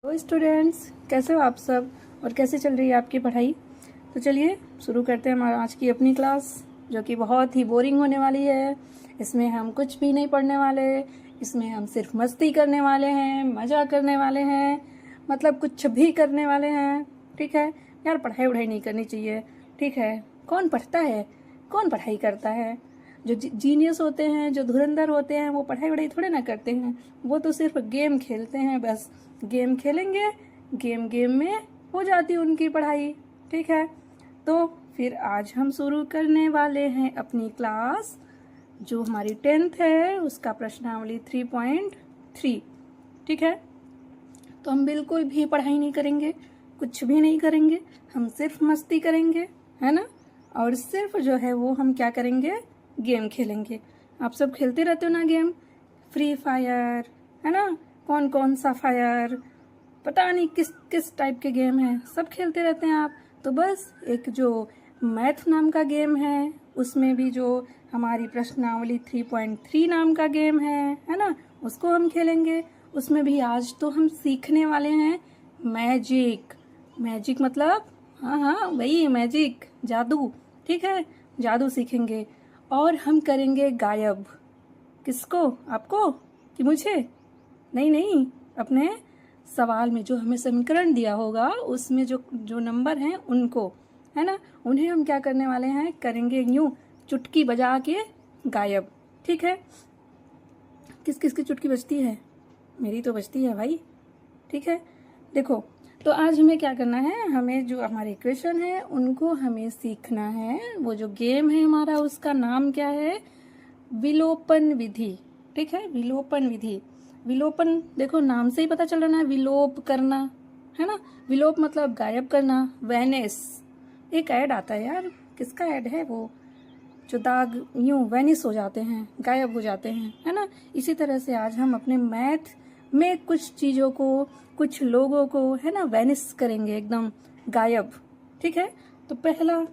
तो स्टूडेंट्स, कैसे हो आप सब और कैसे चल रही है आपकी पढ़ाई। तो चलिए शुरू करते हैं हमारा आज की अपनी क्लास, जो कि बहुत ही बोरिंग होने वाली है। इसमें हम कुछ भी नहीं पढ़ने वाले, इसमें हम सिर्फ मस्ती करने वाले हैं, मज़ा करने वाले हैं, मतलब कुछ भी करने वाले हैं। ठीक है यार, पढ़ाई वढ़ाई नहीं करनी चाहिए। ठीक है, कौन पढ़ता है, कौन पढ़ाई करता है। जो जीनियस होते हैं, जो धुरंधर होते हैं, वो पढ़ाई वढ़ाई थोड़े ना करते हैं। वो तो सिर्फ गेम खेलते हैं, बस गेम खेलेंगे, गेम में हो जाती उनकी पढ़ाई। ठीक है, तो फिर आज हम शुरू करने वाले हैं अपनी क्लास, जो हमारी 10th है, उसका प्रश्नावली 3.3। ठीक है, तो हम बिल्कुल भी पढ़ाई नहीं करेंगे, कुछ भी नहीं करेंगे, हम सिर्फ मस्ती करेंगे, है ना। और सिर्फ जो है वो हम क्या करेंगे, गेम खेलेंगे। आप सब खेलते रहते हो ना गेम, फ्री फायर, है ना, कौन कौन सा फायर, पता नहीं किस किस टाइप के गेम है, सब खेलते रहते हैं आप। तो बस एक जो मैथ नाम का गेम है, उसमें भी जो हमारी प्रश्नावली 3.3 नाम का गेम है ना, उसको हम खेलेंगे। उसमें भी आज तो हम सीखने वाले हैं मैजिक। मैजिक मतलब हाँ वही मैजिक, जादू। ठीक है, जादू सीखेंगे और हम करेंगे गायब। किसको, आपको कि मुझे? नहीं, अपने सवाल में जो हमें समीकरण दिया होगा उसमें जो जो नंबर हैं उनको, है ना, उन्हें हम क्या करने वाले हैं, करेंगे यूं चुटकी बजा के गायब। ठीक है, किस किस की चुटकी बजती है? मेरी तो बजती है भाई। ठीक है, देखो, तो आज हमें क्या करना है, हमें जो हमारे इक्वेशन है उनको हमें सीखना है। वो जो गेम है हमारा, उसका नाम क्या है, विलोपन विधि। ठीक है, विलोपन विधि। विलोपन देखो नाम से ही पता चल रहा है, विलोप करना, है ना। विलोप मतलब गायब करना, वैनिस। एक ऐड आता है यार, किसका ऐड है वो, जो दाग यूं वैनिस हो जाते हैं, गायब हो जाते हैं, है ना। इसी तरह से आज हम अपने मैथ में कुछ चीजों को, कुछ लोगों को, है ना, वैनिस करेंगे, एकदम गायब। ठीक है, तो पहला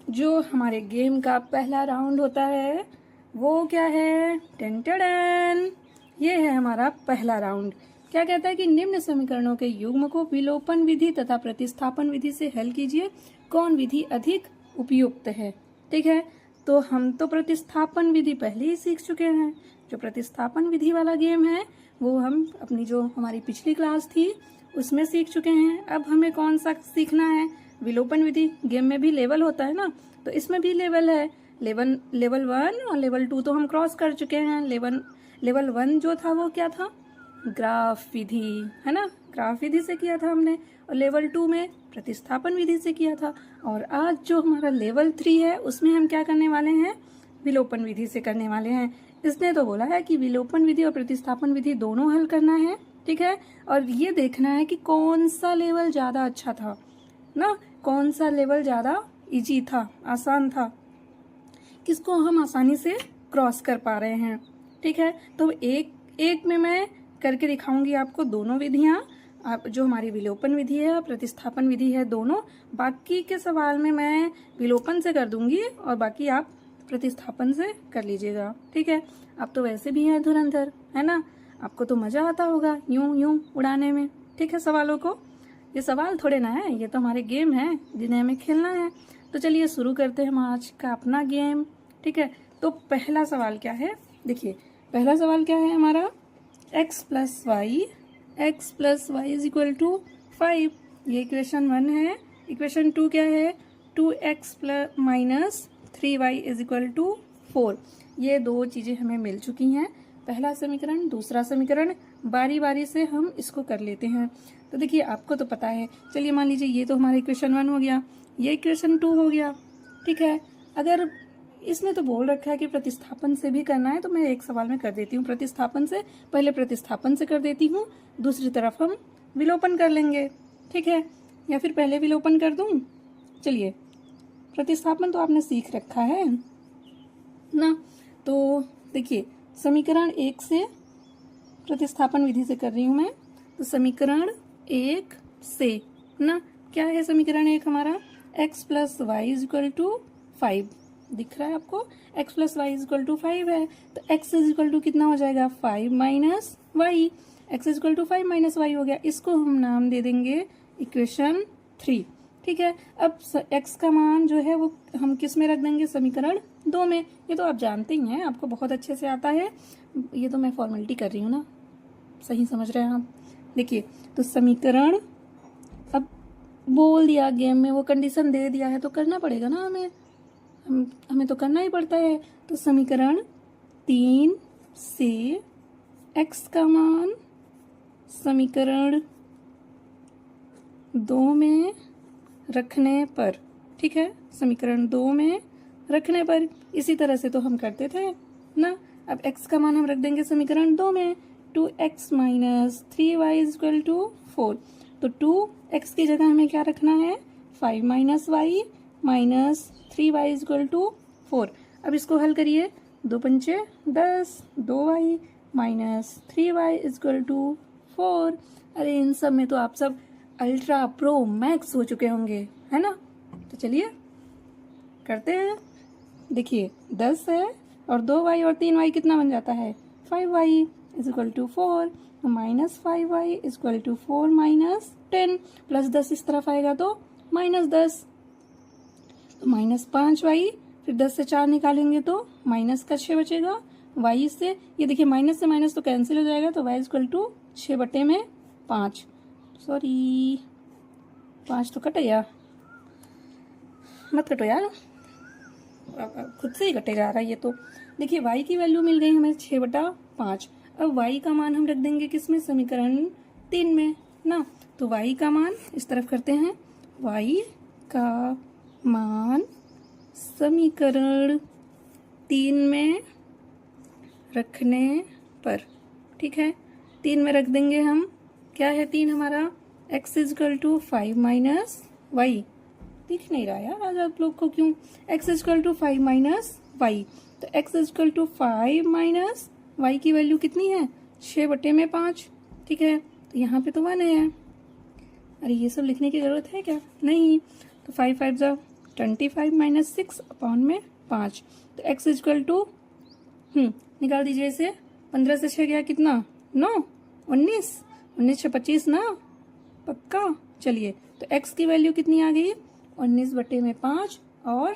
जो हमारे गेम का पहला राउंड होता है वो क्या है, टेंटेडन, ये है हमारा पहला राउंड। क्या कहता है कि निम्न समीकरणों के युग्म को विलोपन विधि तथा प्रतिस्थापन विधि से हल कीजिए, कौन विधि अधिक उपयुक्त है। ठीक है, तो हम तो प्रतिस्थापन विधि पहले ही सीख चुके हैं। जो प्रतिस्थापन विधि वाला गेम है वो हम अपनी जो हमारी पिछली क्लास थी उसमें सीख चुके हैं। अब हमें कौन सा सीखना है, विलोपन विधि। गेम में भी लेवल होता है ना, तो इसमें भी लेवल है। लेवल 1 और लेवल 2 तो हम क्रॉस कर चुके हैं। लेवल 1 जो था वो क्या था, ग्राफ विधि, है ना, ग्राफ विधि से किया था हमने। और लेवल 2 में प्रतिस्थापन विधि से किया था। और आज जो हमारा लेवल 3 है उसमें हम क्या करने वाले हैं, विलोपन विधि से करने वाले हैं। इसने तो बोला है कि विलोपन विधि और प्रतिस्थापन विधि दोनों हल करना है। ठीक है, और ये देखना है कि कौन सा लेवल ज्यादा अच्छा था ना, कौन सा लेवल ज्यादा इजी था, आसान था, किसको हम आसानी से क्रॉस कर पा रहे हैं। ठीक है, तो एक में मैं करके दिखाऊंगी आपको दोनों विधियां। आप जो हमारी विलोपन विधि है और प्रतिस्थापन विधि है दोनों, बाकी के सवाल में मैं विलोपन से कर दूंगी और बाकी आप प्रतिस्थापन से कर लीजिएगा। ठीक है, आप तो वैसे भी हैं धुरंधर, है ना, आपको तो मजा आता होगा यूं यूं उड़ाने में। ठीक है, सवालों को, ये सवाल थोड़े ना है, ये तो हमारे गेम है जिन्हें हमें खेलना है। तो चलिए शुरू करते हैं हम आज का अपना गेम। ठीक है, तो पहला सवाल क्या है, देखिए पहला सवाल क्या है हमारा, x plus y is equal to 5। ये इक्वेशन 1 है। इक्वेशन 2 क्या है, 2x plus minus 3y is equal to 4। ये दो चीजें हमें मिल चुकी हैं, पहला समीकरण, दूसरा समीकरण। बारी बारी से हम इसको कर लेते हैं। तो देखिए आपको तो पता है, चलिए मान लीजिए ये तो हमारा इक्वेशन 1 हो गया, ये इक्वेशन 2 हो गया। ठीक है, अगर इसमें तो बोल रखा है कि प्रतिस्थापन से भी करना है, तो मैं एक सवाल में कर देती हूँ प्रतिस्थापन से, पहले प्रतिस्थापन से कर देती हूँ, दूसरी तरफ हम विलोपन कर लेंगे। ठीक है, या फिर पहले विलोपन कर दूं। चलिए, प्रतिस्थापन तो आपने सीख रखा है ना, तो देखिए समीकरण 1 से प्रतिस्थापन विधि से कर रही हूँ मैं। तो समीकरण 1 से ना, क्या है समीकरण 1 हमारा, x plus y is equal to 5। दिख रहा है आपको, x plus y is equal to 5 है, तो x इज इक्वल टू कितना हो जाएगा, 5 minus y. x equal to 5 minus y हो गया। इसको हम नाम दे देंगे इक्वेशन 3। ठीक है, अब x का मान जो है वो हम किस में रख देंगे, समीकरण 2 में। ये तो आप जानते ही हैं, आपको बहुत अच्छे से आता है, ये तो मैं फॉर्मेलिटी कर रही हूँ ना, सही समझ रहे हैं आप। देखिए, तो समीकरण, अब बोल दिया गेम में, वो कंडीशन दे दिया है तो करना पड़ेगा ना हमें तो करना ही पड़ता है। तो समीकरण 3 से x का मान समीकरण 2 में रखने पर, ठीक है, समीकरण 2 में रखने पर, इसी तरह से तो हम करते थे ना। अब x का मान हम रख देंगे समीकरण 2 में, 2x minus 3y equal to 4। तो 2x की जगह हमें क्या रखना है, 5 minus y minus 3y equal to 4। अब इसको हल करिए, 2 पंचे 10, 2y minus 3y equal to 4। अरे इन सब में तो आप सब अल्ट्रा प्रो मैक्स हो चुके होंगे, है ना। तो चलिए करते हैं। देखिए 10 है और 2y और 3y कितना बन जाता है, 5y equal to 4, minus 5y equal to 4 minus 10, plus 10 इस तरफ आएगा तो माइनस 10, तो माइनस 5y, फिर 10 से 4 निकालेंगे तो माइनस का 6 बचेगा, y से, ये देखिए माइनस से माइनस तो कैंसिल हो जाएगा, तो y इक्वल टू 6/5, सॉरी 5 तो कट गया, मत कटो यार, खुद से ही कटे जा रहा है ये तो। देखिए y की वैल्यू मिल गई हमें 6/5। अब y का मान हम रख देंगे किसमें, समीकरण 3 में ना। तो y का मान इस तरफ करते हैं, y का मान समीकरण 3 में रखने पर, ठीक है, 3 में रख देंगे हम, क्या है 3 हमारा, x equal to 5 minus y, दिख नहीं रहा यार आज आप लोग को क्यों, x equal to 5 minus y. तो x equal to 5 minus y की वैल्यू कितनी है, 6/5, ठीक है, तो यहाँ पे तो 1 है। अरे ये सब लिखने की जरूरत है क्या, नहीं। तो 5 5 जा 25 माइनस 6 अपॉन में 5, तो x इक्वल टू निकाल दीजिए इसे, 15 से 6 गया कितना, 9, 19, 19 से 25 ना, पक्का। चलिए, तो x की वैल्यू कितनी आ गई, 19/5 और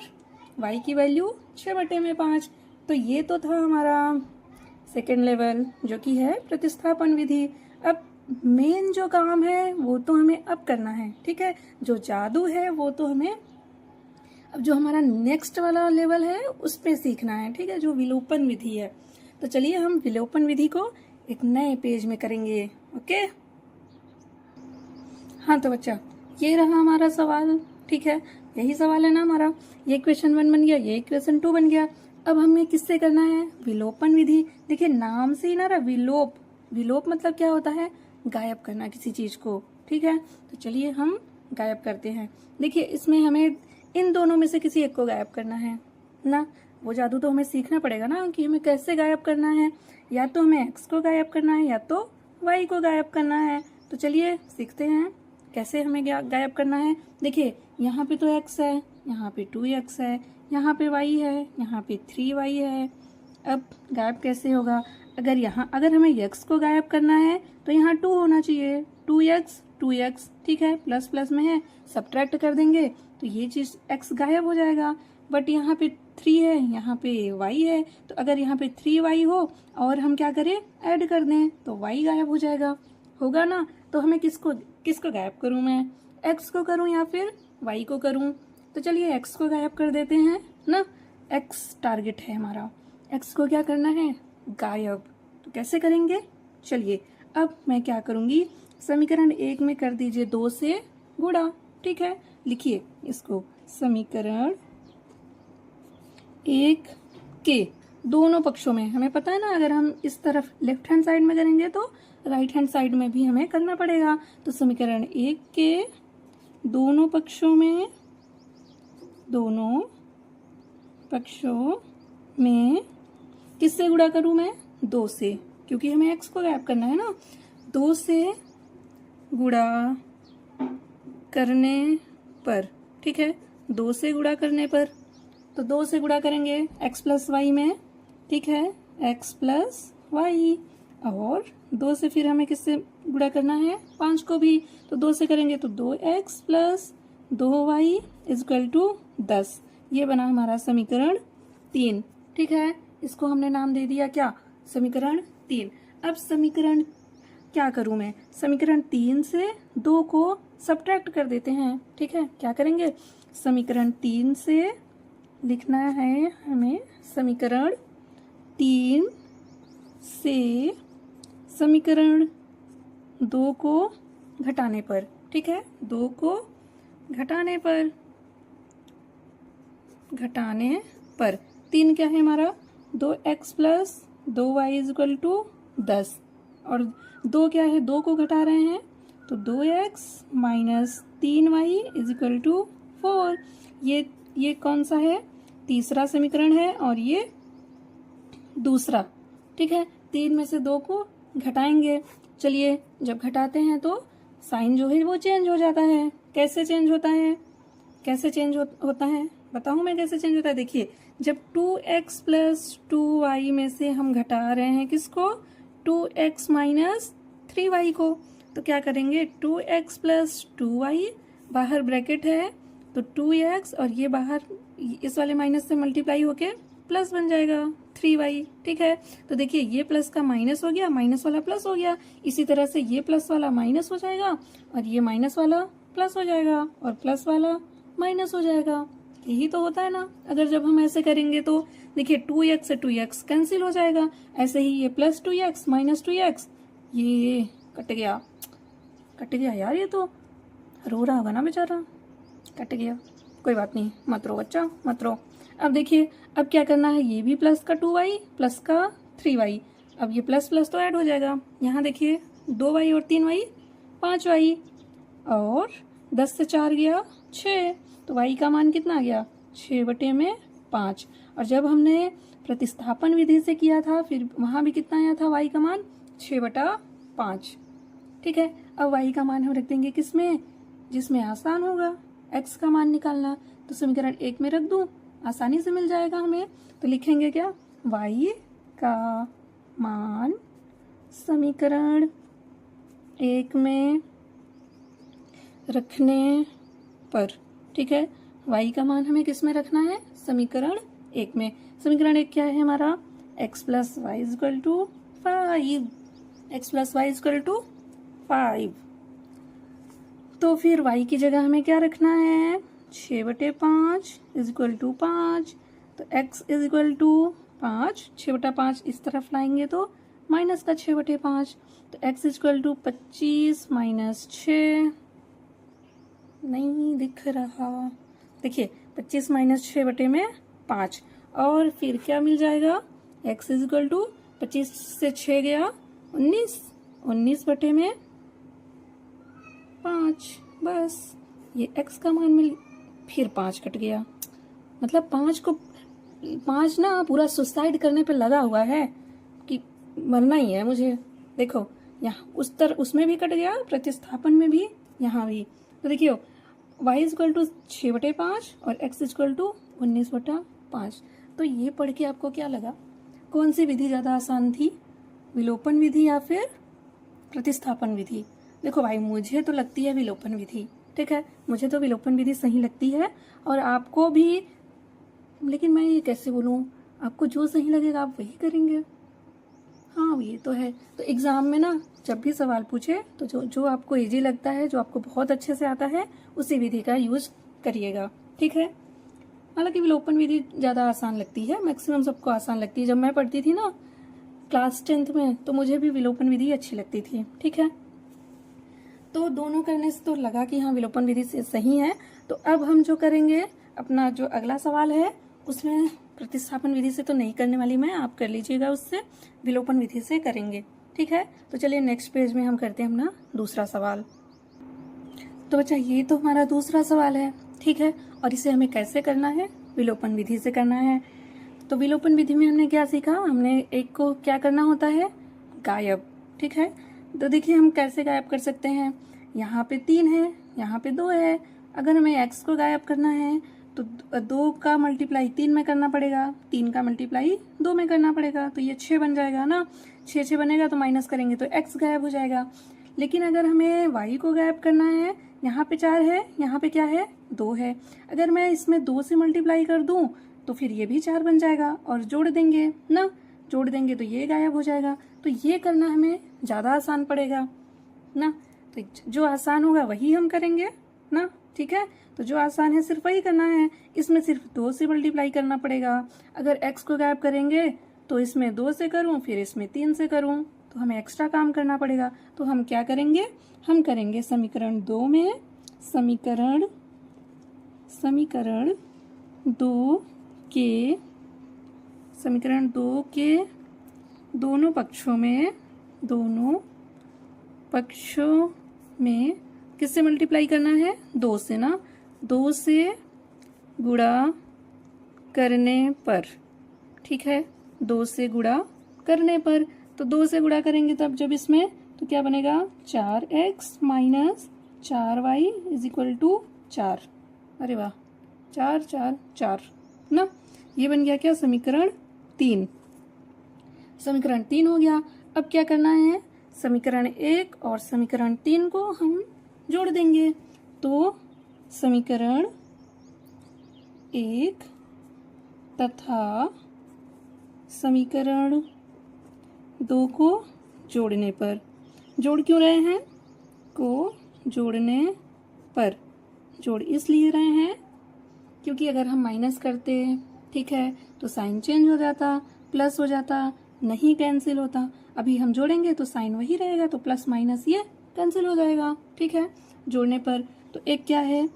y की वैल्यू 6/5। तो ये तो था हमारा सेकेंड लेवल, जो कि है प्रतिस्थापन विधि। अब मेन जो काम है वो तो हमें अब करना है, ठीक है, जो जादू है वो तो हमें अब जो हमारा नेक्स्ट वाला लेवल है उस पे सीखना है, ठीक है, जो विलोपन विधि है। तो चलिए हम विलोपन विधि को एक नए पेज में करेंगे, ओके। हाँ तो बच्चा, ये रहा हमारा सवाल, ठीक है, यही सवाल है ना हमारा। ये क्वेश्चन 1 बन गया, ये क्वेश्चन 2 बन गया। अब हमें किससे करना है, विलोपन विधि। देखिए नाम से ही ना रहा, विलोप, विलोप मतलब क्या होता है, गायब करना किसी चीज को, ठीक है। तो चलिए हम गायब करते हैं। देखिए इसमें हमें इन दोनों में से किसी एक को गायब करना है ना। वो जादू तो हमें सीखना पड़ेगा ना कि हमें कैसे गायब करना है, या तो हमें x को गायब करना है या तो y को गायब करना है। तो चलिए सीखते हैं कैसे हमें गायब करना है। देखिए यहाँ पे तो x है, यहाँ पे 2x है, यहाँ पे y है, यहाँ पे 3y है। अब गायब कैसे होगा, अगर हमें x को गायब करना है तो यहाँ 2 होना चाहिए, 2x, ठीक है, प्लस प्लस में है, सब्ट्रैक्ट कर देंगे तो ये चीज x गायब हो जाएगा। बट यहाँ पे 3 है, यहाँ पे y है, तो अगर यहाँ पे 3y हो और हम क्या करें, ऐड कर दें तो y गायब हो जाएगा, होगा ना। तो हमें किसको गायब करूं मैं, x को करूं या फिर y को करूं। तो चलिए x को गायब कर देते हैं ना, x टारगेट है हमारा, x को क्या करना है, गायब। तो कैसे करेंगे, चलिए अब मैं क्या करूंगी, समीकरण 1 में कर दीजिए 2 से गुणा, ठीक है। लिखिए इसको, समीकरण 1 के दोनों पक्षों में, हमें पता है ना अगर हम इस तरफ लेफ्ट हैंड साइड में करेंगे तो राइट हैंड साइड में भी हमें करना पड़ेगा। तो समीकरण 1 के दोनों पक्षों में किससे गुणा करूं मैं, 2 से, क्योंकि हमें x को गायब करना है ना। 2 से गुणा करने पर, ठीक है, 2 से गुणा करने पर, तो 2 से गुणा करेंगे x प्लस वाई में, ठीक है, x प्लस वाई। और 2 से फिर हमें किससे गुणा करना है, 5 को भी, तो 2 से करेंगे तो 2x plus 2y equal to 10। ये बना हमारा समीकरण 3। ठीक है, इसको हमने नाम दे दिया क्या, समीकरण 3। अब समीकरण क्या करूं मैं, समीकरण 3 से 2 को सब्ट्रैक्ट कर देते हैं। ठीक है, क्या करेंगे, समीकरण 3 से लिखना है हमें, समीकरण 3 से समीकरण 2 को घटाने पर, ठीक है, 2 को घटाने पर 3 क्या है हमारा, 2x plus 2y equal to 10, और 2 क्या है, 2 को घटा रहे हैं तो 2x minus 3y equal to 4। ये कौन सा है, तीसरा समीकरण है और ये दूसरा। ठीक है, 3 में से 2 को घटाएंगे। चलिए, जब घटाते हैं तो साइन जो है वो चेंज हो जाता है। कैसे चेंज होता है, कैसे चेंज होता है बताऊं मैं कैसे चेंज होता है। देखिए, जब 2x प्लस 2y में से हम घटा रहे हैं किसको, 2x माइनस 3y को, तो क्या करेंगे, 2x प्लस 2y, बाहर ब्रैकेट है तो 2x, और ये बाहर इस वाले माइनस से मल्टीप्लाई होके प्लस बन जाएगा 3y। ठीक है, तो देखिए ये प्लस का माइनस हो गया, माइनस वाला प्लस हो गया, इसी तरह से ये प्लस वाला माइनस हो जाएगा और ये माइनस वाला प्लस हो जाएगा और प्लस वाला माइनस हो जाएगा। यही तो होता है ना, अगर जब हम ऐसे करेंगे तो देखिए 2x से 2x कैंसिल हो जाएगा, ऐसे ही ये प्लस 2x माइनस 2x, ये कट गया यार, ये तो रो रहा होगा ना बेचारा, कट गया, कोई बात नहीं, मत रो बच्चा मत रो। अब देखिए, अब क्या करना है, ये भी प्लस का 2y प्लस का 3y, अब ये प्लस प्लस तो ऐड हो जाएगा, यहाँ देखिए 2y और 3y 5y, और 10 से 4 गया 6, तो y का मान कितना आ गया, 6/5। और जब हमने प्रतिस्थापन विधि से किया था फिर वहाँ भी कितना आया था, y का मान 6/5। ठीक है, अब y का मान हम रख देंगे किसमें, जिसमें आसान होगा x का मान निकालना, तो समीकरण 1 में रख दूं, आसानी से मिल जाएगा हमें। तो लिखेंगे क्या, y का मान समीकरण 1 में रखने पर, ठीक है, y का मान हमें किस में रखना है, समीकरण 1 में। समीकरण 1 क्या है हमारा, x plus y is equal to 5, x plus y is equal to 5। तो फिर y की जगह हमें क्या रखना है, 6/5 इजक्वल टू 5, तो x इज इक्वल टू 5, 6/5 इस तरफ लाएंगे तो माइनस का 6/5, तो x इजक्वल टू 25 माइनस 6, नहीं दिख रहा, देखिए 25 माइनस 6/5, और फिर क्या मिल जाएगा, x इज इक्वल टू 25 से 6 गया 19, 19/5, बस ये x का मान मिल, फिर 5 कट गया, मतलब 5 ना पूरा सुसाइड करने पे लगा हुआ है कि मरना ही है मुझे। देखो यहाँ उसमें भी कट गया, प्रतिस्थापन में भी, यहाँ भी। तो देखियो y इजक्वल टू 6/5 और x इजक्वल टू 19/5। तो ये पढ़ के आपको क्या लगा, कौन सी विधि ज़्यादा आसान थी, विलोपन विधि या फिर प्रतिस्थापन विधि। देखो भाई, मुझे तो लगती है विलोपन विधि, ठीक है, मुझे तो विलोपन विधि सही लगती है, और आपको भी, लेकिन मैं ये कैसे बोलूँ, आपको जो सही लगेगा आप वही करेंगे। हाँ ये तो है, तो एग्ज़ाम में ना जब भी सवाल पूछे तो जो आपको इजी लगता है, जो आपको बहुत अच्छे से आता है, उसी विधि का यूज करिएगा, ठीक है। हालांकि विलोपन विधि ज़्यादा आसान लगती है, मैक्सिमम सबको आसान लगती है। जब मैं पढ़ती थी ना क्लास 10th में, तो मुझे भी विलोपन विधि अच्छी लगती थी, ठीक है। तो दोनों करने से तो लगा कि हाँ विलोपन विधि से सही है। तो अब हम जो करेंगे, अपना जो अगला सवाल है उसमें प्रतिस्थापन विधि से तो नहीं करने वाली मैं, आप कर लीजिएगा, उससे विलोपन विधि से करेंगे, ठीक है। तो चलिए नेक्स्ट पेज में हम करते हैं अपना दूसरा सवाल। तो बच्चा ये तो हमारा दूसरा सवाल है, ठीक है, और इसे हमें कैसे करना है, विलोपन विधि से करना है। तो विलोपन विधि में हमने क्या सीखा, हमने एक को क्या करना होता है, गायब, ठीक है। तो देखिए हम कैसे गायब कर सकते हैं, यहाँ पे 3 है, यहाँ पे 2 है, अगर हमें x को गायब करना है तो 2 का मल्टीप्लाई 3 में करना पड़ेगा, 3 का मल्टीप्लाई 2 में करना पड़ेगा, तो ये 6 बन जाएगा ना। 6 बनेगा तो माइनस करेंगे तो x गायब हो जाएगा। लेकिन अगर हमें y को गायब करना है, यहाँ पे 4 है, यहाँ पे क्या है 2 है, अगर मैं इसमें 2 से मल्टीप्लाई कर दूं तो फिर ये भी 4 बन जाएगा और जोड़ देंगे ना, जोड़ देंगे तो ये गायब हो जाएगा। तो ये करना हमें ज़्यादा आसान पड़ेगा ना, तो जो आसान होगा वही हम करेंगे ना, ठीक है। तो जो आसान है सिर्फ वही करना है, इसमें सिर्फ 2 से मल्टीप्लाई करना पड़ेगा। अगर x को गायब करेंगे तो इसमें 2 से करूं, फिर इसमें 3 से करूं, तो हमें एक्स्ट्रा काम करना पड़ेगा। तो हम क्या करेंगे, हम करेंगे समीकरण 2 में समीकरण 2 के दोनों पक्षों में किससे मल्टीप्लाई करना है, 2 से ना, 2 से गुणा करने पर, ठीक है, 2 से गुणा करने पर। तो 2 से गुणा करेंगे तब जब इसमें, तो क्या बनेगा 4x minus 4y is equal to 4। अरे वाह, 4 4 4 ना, ये बन गया क्या समीकरण 3। समीकरण 3 हो गया। अब क्या करना है, समीकरण 1 और समीकरण 3 को हम जोड़ देंगे। तो समीकरण 1 तथा समीकरण 2 को जोड़ने पर, जोड़ क्यों रहे हैं, को जोड़ने पर जोड़ इसलिए रहे हैं क्योंकि अगर हम माइनस करते, ठीक है, तो साइन चेंज हो जाता, प्लस हो जाता, नहीं कैंसिल होता। अभी हम जोड़ेंगे तो साइन वही रहेगा, तो प्लस माइनस ये कैंसिल हो जाएगा, ठीक है, जोड़ने पर। तो एक क्या है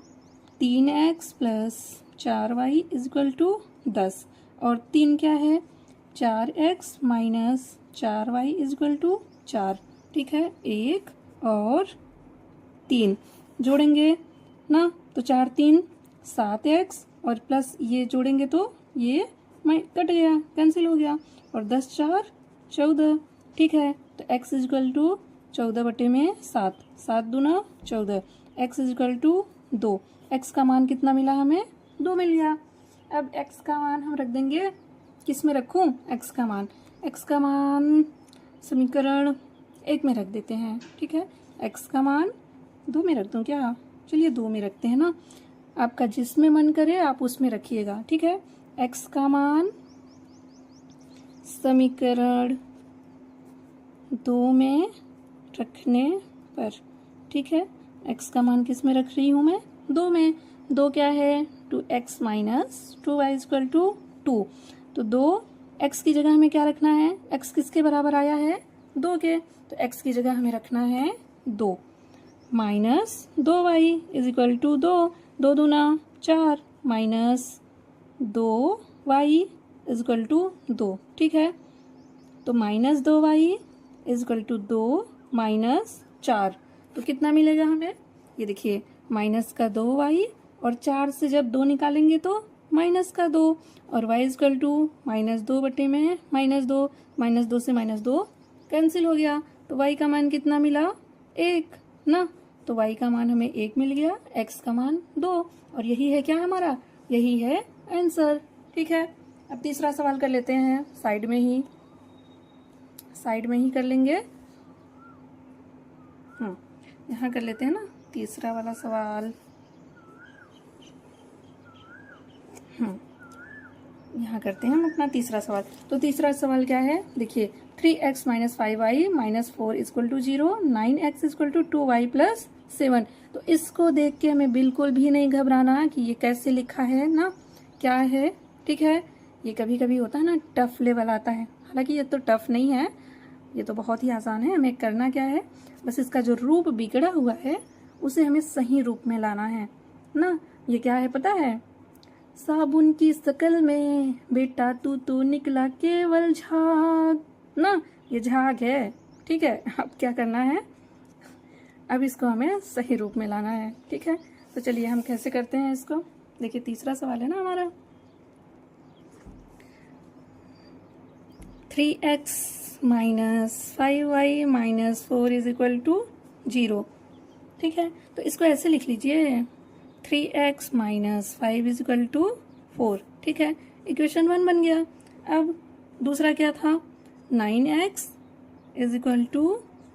3x plus 4y is equal to 10, और 3 क्या है 4x minus 4y is equal to 4, ठीक है, 1 और 3 जोड़ेंगे ना, तो 4 3 7x और प्लस ये जोड़ेंगे तो ये कट गया, कैंसिल हो गया, और 10 4 14, ठीक है। तो x इज इक्वल टू 14 बटे में 7, 7 दूना 14, x is equal to 2। x का मान कितना मिला हमें, 2 मिल गया। अब x का मान हम रख देंगे, किस में रखूं, x का मान समीकरण 1 में रख देते हैं, ठीक है। x का मान 2 में रख दूं क्या, चलिए 2 में रखते हैं ना, आपका जिसमें मन करे आप उसमें रखिएगा, ठीक है। x का मान समीकरण 2 में रखने पर, ठीक है, x का मान किस में रख रही हूँ मैं, 2 में। 2 क्या है 2x minus 2y equal to 2, तो 2x की जगह हमें क्या रखना है, x किसके बराबर आया है 2 के, तो x की जगह हमें रखना है 2 minus 2y is equal to 2, 2 दूना 4 minus 2y is equal to 2, ठीक है। तो minus 2y is equal to 2 minus 4, तो कितना मिलेगा हमें, ये देखिए माइनस का 2y और 4 से जब 2 निकालेंगे तो माइनस का 2, और y is equal to minus 2 बटे में माइनस 2, माइनस 2 से माइनस 2 कैंसिल हो गया, तो y का मान कितना मिला 1 ना, तो y का मान हमें 1 मिल गया, x का मान 2, और यही है क्या हमारा, यही है आंसर, ठीक है। अब तीसरा सवाल कर लेते हैं, साइड में ही कर लेंगे, यहाँ कर लेते हैं ना तीसरा वाला सवाल, यहाँ करते हैं हम अपना तीसरा सवाल। तो तीसरा सवाल क्या है, देखिए 3x minus 5y minus 4 equal to 0, 9x equal to 2y plus 7। तो इसको देख के हमें बिल्कुल भी नहीं घबराना कि ये कैसे लिखा है ना, क्या है, ठीक है। ये कभी कभी होता है ना टफ लेवल आता है, हालांकि ये तो टफ नहीं है, ये तो बहुत ही आसान है। हमें करना क्या है, बस इसका जो रूप बिगड़ा हुआ है उसे हमें सही रूप में लाना है ना। ये क्या है पता है, साबुन की शकल में बेटा तू निकला केवल झाग ना, ये झाग है, ठीक है। अब क्या करना है, अब इसको हमें सही रूप में लाना है, ठीक है। तो चलिए हम कैसे करते हैं इसको, देखिए तीसरा सवाल है ना हमारा, 3x minus 5y minus 4 is equal to 0, ठीक है। तो इसको ऐसे लिख लीजिए 3x minus 5 is equal to 4। ठीक है, इक्वेशन 1 बन गया। अब दूसरा क्या था, 9x is equal to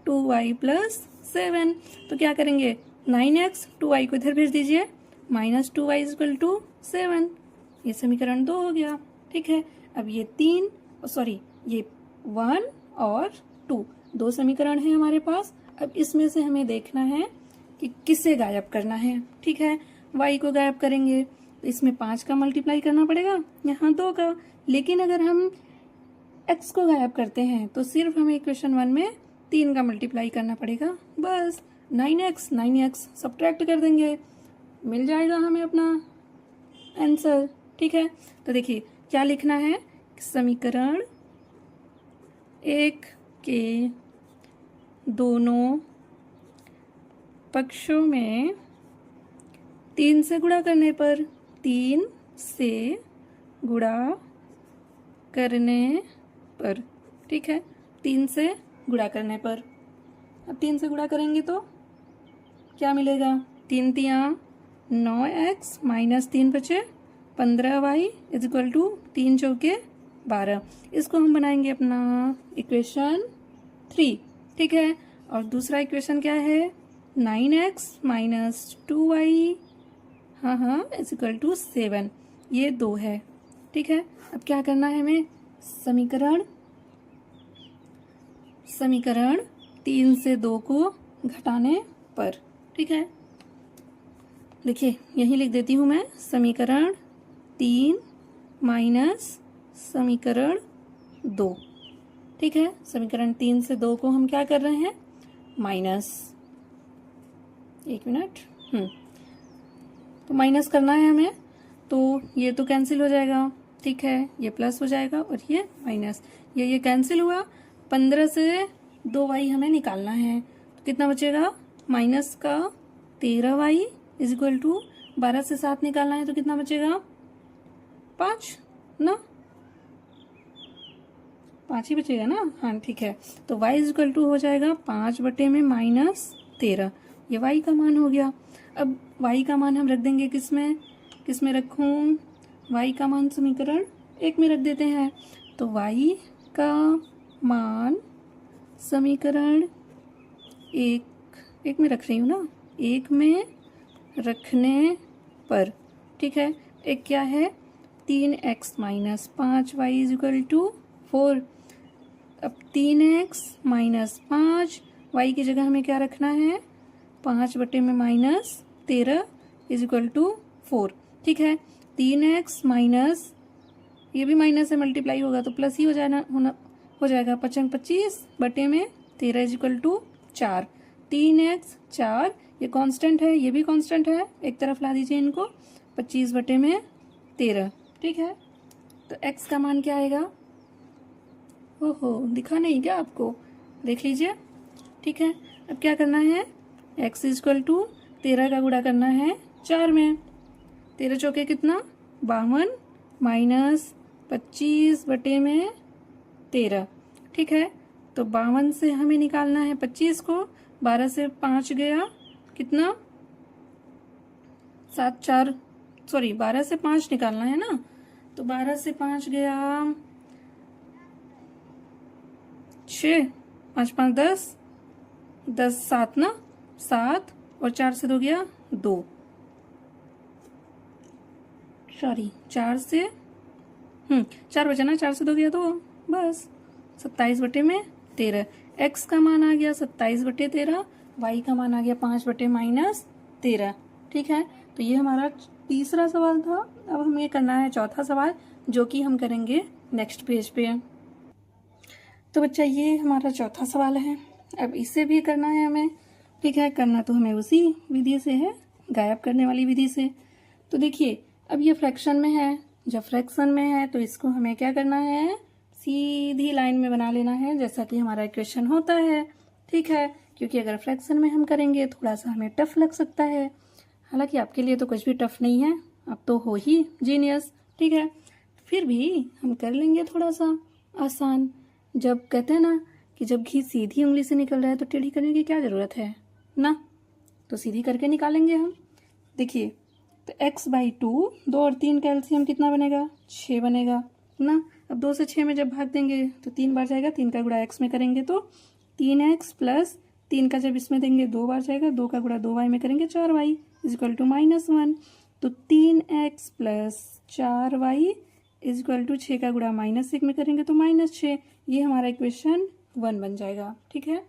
2y plus 7। तो क्या करेंगे, 9x 2y को इधर भेज दीजिए, minus 2y is equal to 7। ये समीकरण 2 हो गया। ठीक है, अब ये 1 और 2 दो समीकरण है हमारे पास। अब इसमें से हमें देखना है कि किसे गायब करना है। ठीक है, y को गायब करेंगे तो इसमें 5 का मल्टीप्लाई करना पड़ेगा, यहाँ 2 का। लेकिन अगर हम x को गायब करते हैं तो सिर्फ हमें इक्वेशन 1 में 3 का मल्टीप्लाई करना पड़ेगा, बस। 9x सब्ट्रैक्ट कर देंगे, मिल जाएगा हमें अपना आंसर। ठीक है, तो देखिए क्या लिखना है, समीकरण 1 के दोनों पक्षों में 3 से गुणा करने पर, 3 से गुणा करने पर। ठीक है, 3 से गुणा करने पर। अब 3 से गुणा करेंगे तो क्या मिलेगा, 3 तियां 9x माइनस 3 बचे 15y इज इक्वल टू 3 चौके 12। इसको हम बनाएंगे अपना इक्वेशन 3। ठीक है, और दूसरा इक्वेशन क्या है, 9x minus 2y is equal to 7। ये 2 है। ठीक है, अब क्या करना है हमें, समीकरण 3 से 2 को घटाने पर। ठीक है, देखिए यही लिख देती हूँ मैं, समीकरण 3 माइनस समीकरण 2। ठीक है, समीकरण 3 से 2 को हम क्या कर रहे हैं, माइनस। 1 मिनट, तो माइनस करना है हमें, तो ये तो कैंसिल हो जाएगा। ठीक है, ये प्लस हो जाएगा और ये माइनस, ये कैंसिल हुआ। 15 से 2y हमें निकालना है, तो कितना बचेगा, माइनस का 13y इज इक्वल टू 12 से 7 निकालना है तो कितना बचेगा, 5 ना, 5 ही बचेगा ना। हाँ ठीक है, तो y इज इक्वल टू हो जाएगा 5 बटे में माइनस 13। ये y का मान हो गया। अब y का मान हम रख देंगे किसमें रखूं, y का मान समीकरण 1 में रख देते हैं। तो y का मान समीकरण 1 में रख रही हूँ ना, 1 में रखने पर। ठीक है, एक क्या है, 3x minus 5y is equal to 4। अब 3x माइनस 5, y की जगह हमें क्या रखना है, 5 बटे में माइनस 13 इज इक्वल टू 4। ठीक है, 3x माइनस, ये भी माइनस से मल्टीप्लाई होगा तो प्लस ही हो जाएगा 25 बटे में 13 इज इक्वल टू 4। 3x 4, ये कांस्टेंट है, ये भी कांस्टेंट है, एक तरफ ला दीजिए इनको, 25 बटे में 13। ठीक है, तो x का मान क्या आएगा, ओहो दिखा नहीं क्या आपको, देख लीजिए। ठीक है, अब क्या करना है, x इज इक्वल टू 13 का गुणा करना है 4 में। 13 चौके कितना, 52 माइनस 25 बटे में 13। ठीक है, तो 52 से हमें निकालना है 25 को, 12 से 5 गया कितना, 12 से 5 निकालना है ना, तो 12 से 5 गया 6, 5 5 10, 10 7 ना, 7 और 4 से 2 गया 2, 4 से 4 बचा ना, 4 से 2 गया 2, बस 27 बटे में 13। x का मान आ गया 27 बटे 13, y का मान आ गया 5 बटे माइनस 13। ठीक है, तो ये हमारा तीसरा सवाल था। अब हमें करना है चौथा सवाल, जो कि हम करेंगे नेक्स्ट पेज पे। तो बच्चा ये हमारा चौथा सवाल है, अब इसे भी करना है हमें। ठीक है, करना तो हमें उसी विधि से है, गायब करने वाली विधि से। तो देखिए अब ये फ्रैक्शन में है, जब फ्रैक्शन में है तो इसको हमें क्या करना है, सीधी लाइन में बना लेना है, जैसा कि हमारा इक्वेशन होता है। ठीक है, क्योंकि अगर फ्रैक्शन में हम करेंगे थोड़ा सा हमें टफ लग सकता है, हालांकि आपके लिए तो कुछ भी टफ नहीं है, आप तो हो ही जीनियस। ठीक है, फिर भी हम कर लेंगे थोड़ा सा आसान। जब कहते हैं ना कि जब घी सीधी उंगली से निकल रहा है तो टेढ़ी करने की क्या ज़रूरत है ना, तो सीधी करके निकालेंगे हम। देखिए तो x/2, 2 और 3 का एलसीएम कितना बनेगा? 6 बनेगा ना। अब 2 से 6 में जब भाग देंगे तो 3 बार जाएगा, 3 का गुणा x में करेंगे तो 3x प्लस 3 का जब इसमें देंगे 2 बार जाएगा, 2 का गुणा 2y में करेंगे 4y इजिकल टू -1। तो 3x plus 4y is equal to 6 का गुणा -1 में करेंगे तो -6। ये हमारा इक्वेशन 1 बन जाएगा। ठीक है,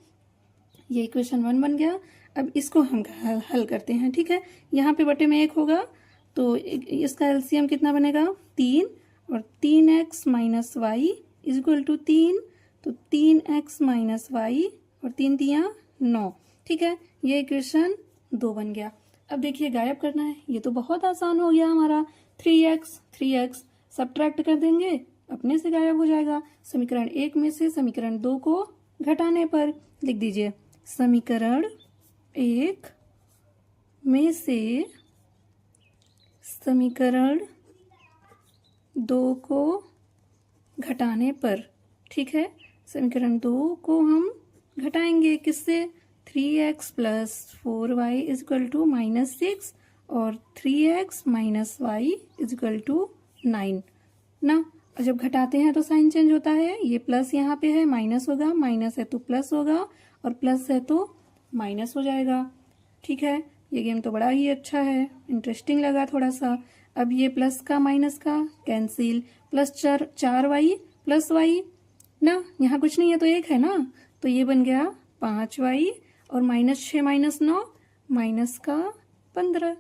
ये इक्वेशन 1 बन गया। अब इसको हम हल करते हैं। ठीक है, यहाँ पे बटे में 1 होगा तो इसका एलसीएम कितना बनेगा? 3 और 3x minus Y is equal to 3, तो 3x माइनस वाई और 3 तियाँ 9। ठीक है, ये इक्वेशन 2 बन गया। अब देखिए गायब करना है, ये तो बहुत आसान हो गया हमारा। 3x सब्ट्रैक्ट कर देंगे, अपने से गायब हो जाएगा। समीकरण 1 में से समीकरण 2 को घटाने पर लिख दीजिए, समीकरण 1 में से समीकरण 2 को घटाने पर। ठीक है, समीकरण 2 को हम घटाएंगे किससे? 3x plus 4y is equal to -6 और 3x minus Y is equal to 9 ना। और जब घटाते हैं तो साइन चेंज होता है, ये प्लस यहाँ पे है, माइनस होगा, माइनस है तो प्लस होगा और प्लस है तो माइनस हो जाएगा। ठीक है, ये गेम तो बड़ा ही अच्छा है, इंटरेस्टिंग लगा थोड़ा सा। अब ये प्लस का माइनस का cancel, plus 4y plus y ना, यहाँ कुछ नहीं है तो 1 है ना, तो ये बन गया 5y और -6 -9 माइनस का 15,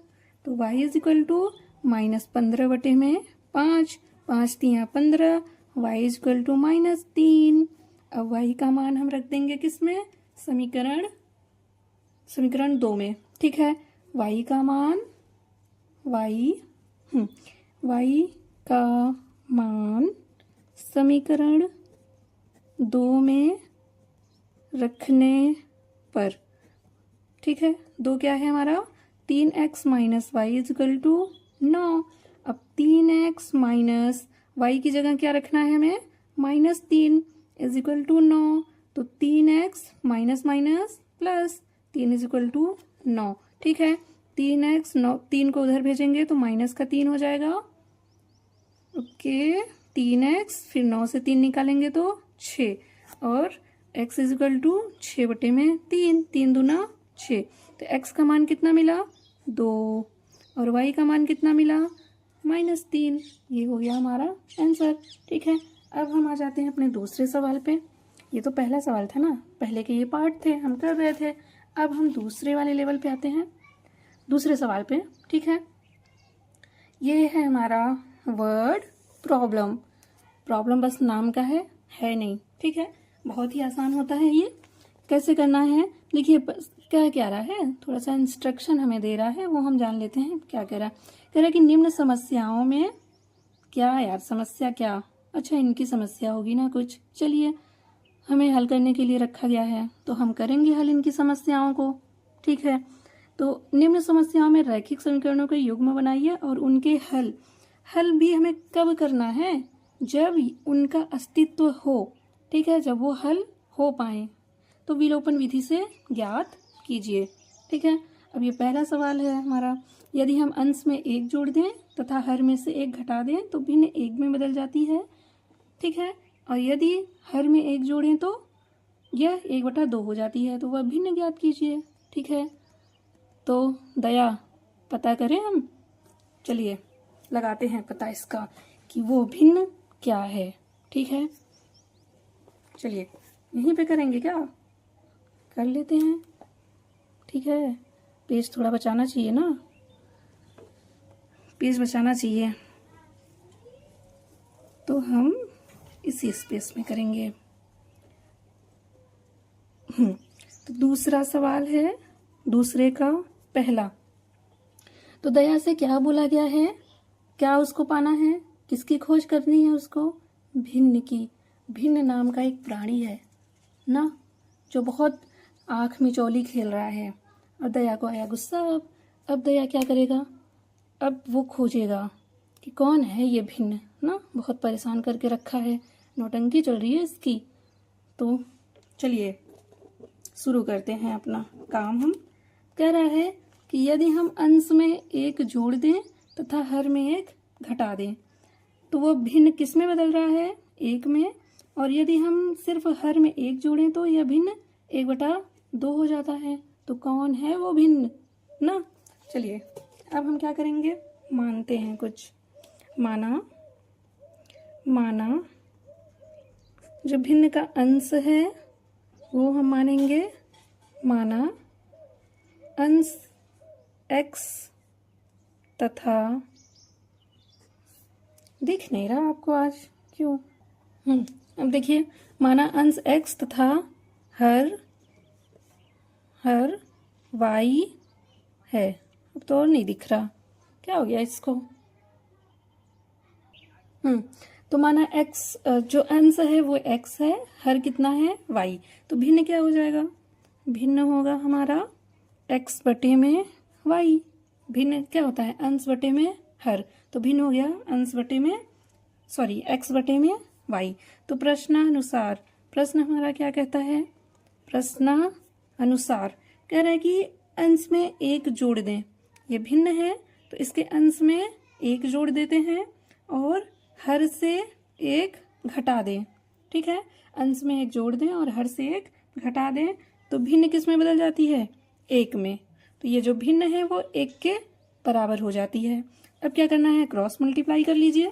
तो y इज इक्वल टू -15 बटे में 5, 5 तियाँ 15, y इज इक्वल टू -3। अब y का मान हम रख देंगे किसमें? समीकरण 2 में। ठीक है, y का मान y का मान समीकरण 2 में रखने पर। ठीक है, 2 क्या है हमारा? 3x minus Y is equal to 9। अब 3x माइनस वाई की जगह क्या रखना है हमें? -3 इजिकल टू 9, तो 3x minus minus plus 3 is equal to 9। ठीक है, 3x 9, 3 को उधर भेजेंगे तो माइनस का 3 हो जाएगा। ओके, 3x फिर 9 से 3 निकालेंगे तो 6 और x इजिकल टू 6 बटे में 3, 3 दूना 6, तो x का मान कितना मिला? 2 और y का मान कितना मिला? -3। ये हो गया हमारा आंसर। ठीक है, अब हम आ जाते हैं अपने दूसरे सवाल पे। ये तो पहला सवाल था ना, पहले के ये पार्ट थे हम कर रहे थे। अब हम दूसरे वाले लेवल पे आते हैं, दूसरे सवाल पे। ठीक है, ये है हमारा वर्ड प्रॉब्लम। प्रॉब्लम बस नाम का है नहीं। ठीक है, बहुत ही आसान होता है ये। कैसे करना है देखिए, क्या रहा है, थोड़ा सा इंस्ट्रक्शन हमें दे रहा है, वो हम जान लेते हैं क्या कह रहा है कि निम्न समस्याओं में क्या यार, समस्या क्या, अच्छा इनकी समस्या होगी ना कुछ। चलिए, हमें हल करने के लिए रखा गया है तो हम करेंगे हल इनकी समस्याओं को। ठीक है, तो निम्न समस्याओं में रैखिक समीकरणों के युग्म बनाइए और उनके हल भी हमें कब करना है? जब उनका अस्तित्व हो। ठीक है, जब वो हल हो पाए तो विलोपन विधि से ज्ञात कीजिए। ठीक है, अब ये पहला सवाल है हमारा, यदि हम अंश में 1 जोड़ दें तथा हर में से 1 घटा दें तो भिन्न 1 में बदल जाती है। ठीक है, और यदि हर में 1 जोड़ें तो यह 1/2 हो जाती है, तो वह भिन्न ज्ञात कीजिए। ठीक है, तो दया पता करें हम। चलिए लगाते हैं पता इसका कि वो भिन्न क्या है। ठीक है, चलिए यहीं पे करेंगे, क्या कर लेते हैं। ठीक है, पेज थोड़ा बचाना चाहिए ना, पेज बचाना चाहिए, तो हम इसी स्पेस में करेंगे। तो दूसरा सवाल है, दूसरे का पहला। तो दया से क्या बोला गया है, क्या उसको पाना है, किसकी खोज करनी है उसको? भिन्न की। भिन्न नाम का एक प्राणी है ना, जो बहुत आँख मिचौली खेल रहा है और दया को आया गुस्सा। अब दया क्या करेगा? अब वो खोजेगा कि कौन है ये भिन्न ना, बहुत परेशान करके रखा है, नौटंकी चल रही है इसकी। तो चलिए शुरू करते हैं अपना काम। हम कह रहा है कि यदि हम अंश में एक जोड़ दें तथा हर में एक घटा दें तो वो भिन्न किस में बदल रहा है, एक में। और यदि हम सिर्फ हर में एक जोड़ें तो यह भिन्न 1/2 हो जाता है। तो कौन है वो भिन्न ना। चलिए अब हम क्या करेंगे, मानते हैं कुछ। माना जो भिन्न का अंश है वो हम मानेंगे, माना अंश x तथा, दिख नहीं रहा आपको आज क्यों। अब देखिए, माना अंश x तथा हर y है। अब तो और नहीं दिख रहा, क्या हो गया इसको। तो माना x जो अंश है वो x है, हर कितना है y। तो भिन्न क्या हो जाएगा, भिन्न होगा हमारा x बटे में y। भिन्न क्या होता है, अंश बटे में हर। तो भिन्न हो गया अंश बटे में x बटे में y। तो प्रश्नानुसार, प्रश्न हमारा क्या कहता है, प्रश्नानुसार कह रहा है कि अंश में एक जोड़ दें। ये भिन्न है तो इसके अंश में एक जोड़ देते हैं और हर से एक घटा दें। ठीक है, अंश में एक जोड़ दें और हर से एक घटा दें तो भिन्न किस में बदल जाती है, एक में। तो ये जो भिन्न है वो एक के बराबर हो जाती है। अब क्या करना है, क्रॉस मल्टीप्लाई कर लीजिए।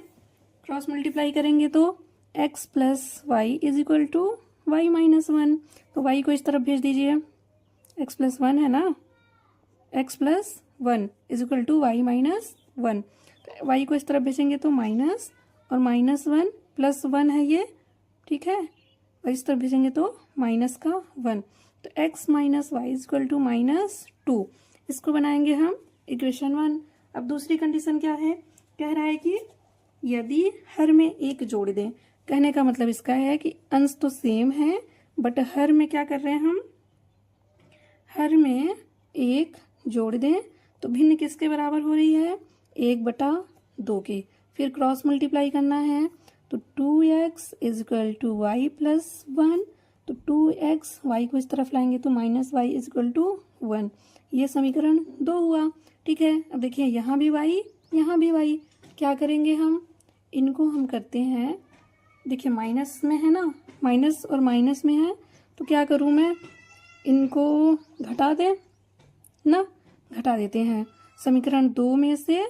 क्रॉस मल्टीप्लाई करेंगे तो x plus y is equal to y minus 1। तो y को इस तरफ भेज दीजिए, x प्लस 1 है ना, x plus 1 is equal to y minus 1। तो y को इस तरफ भेजेंगे तो माइनस और -1 प्लस 1 है ये, ठीक है, और इस तरफ भेजेंगे तो माइनस का 1। तो x minus y is equal to -2। इसको बनाएंगे हम इक्वेशन 1। अब दूसरी कंडीशन क्या है, कह रहा है कि यदि हर में एक जोड़ दें। कहने का मतलब इसका है कि अंश तो सेम है बट हर में क्या कर रहे हैं हम, हर में एक जोड़ दें तो भिन्न किसके बराबर हो रही है, 1/2 के। फिर क्रॉस मल्टीप्लाई करना है तो 2x is equal to y plus 1। तो 2x, y को इस तरफ लाएंगे तो -y इज इक्वल टू 1। ये समीकरण 2 हुआ। ठीक है, अब देखिए यहाँ भी y, यहाँ भी y। क्या करेंगे हम, इनको हम करते हैं, देखिए माइनस में है ना, माइनस और माइनस में है तो क्या करूँ मैं, इनको घटा दें ना, घटा देते हैं। समीकरण 2 में से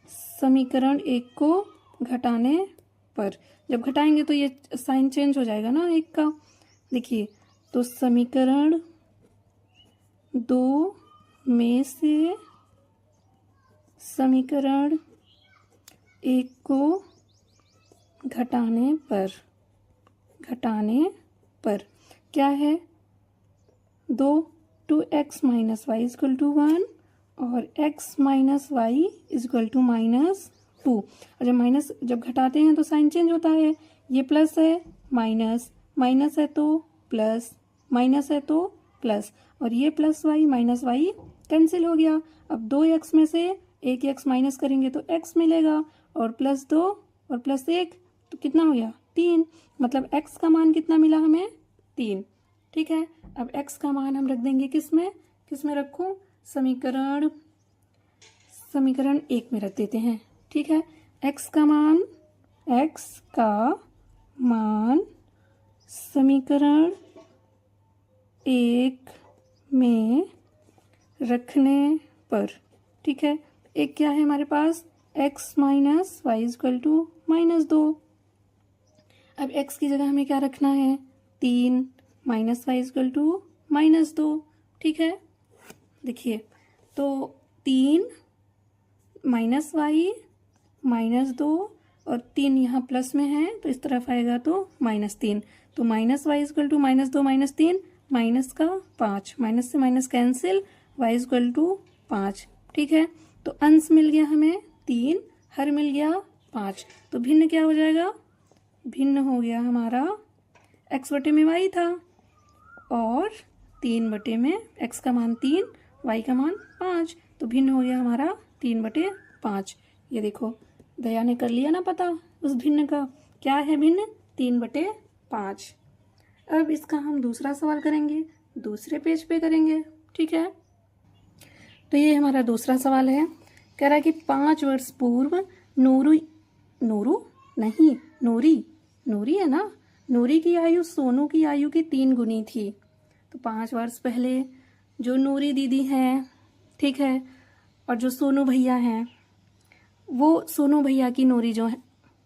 समीकरण 1 को घटाने पर, जब घटाएंगे तो ये साइन चेंज हो जाएगा ना 1 का। देखिए तो समीकरण 2 में से समीकरण 1 को घटाने पर क्या है, 2x minus y is equal to 1 और x minus y is equal to -2। और जब घटाते हैं तो साइन चेंज होता है, ये प्लस है माइनस, माइनस है तो प्लस, माइनस है तो प्लस, और ये plus y minus y cancel हो गया। अब 2x में से एक x माइनस करेंगे तो x मिलेगा और +2 और +1 तो कितना हो गया, 3। मतलब x का मान कितना मिला हमें, 3। ठीक है, अब x का मान हम रख देंगे किस में रखूं, समीकरण 1 में रख देते हैं। ठीक है, x का मान समीकरण 1 में रखने पर, ठीक है, एक क्या है हमारे पास, x minus y is equal to -2। अब x की जगह हमें क्या रखना है, 3 minus y is equal to -2। ठीक है, देखिए तो 3 माइनस वाई -2 और 3 यहाँ प्लस में है तो इस तरफ आएगा तो -3। तो minus y is equal to -2 -3 minus का 5, माइनस से minus cancel, y is equal to 5। ठीक है, तो अंश मिल गया हमें 3, हर मिल गया 5। तो भिन्न क्या हो जाएगा, भिन्न हो गया हमारा x बटे में y था और 3 बटे में x का मान 3, y का मान 5। तो भिन्न हो गया हमारा 3/5। ये देखो दया ने कर लिया ना पता उस भिन्न का, क्या है भिन्न, 3/5। अब इसका हम दूसरा सवाल करेंगे, दूसरे पेज पे करेंगे। ठीक है, तो ये हमारा दूसरा सवाल है। कह रहा है कि 5 वर्ष पूर्व नूरी है ना, नूरी की आयु सोनू की आयु की 3 गुनी थी। तो 5 वर्ष पहले जो नूरी दीदी हैं, ठीक है, और जो सोनू भैया हैं, वो सोनू भैया की नूरी जो है,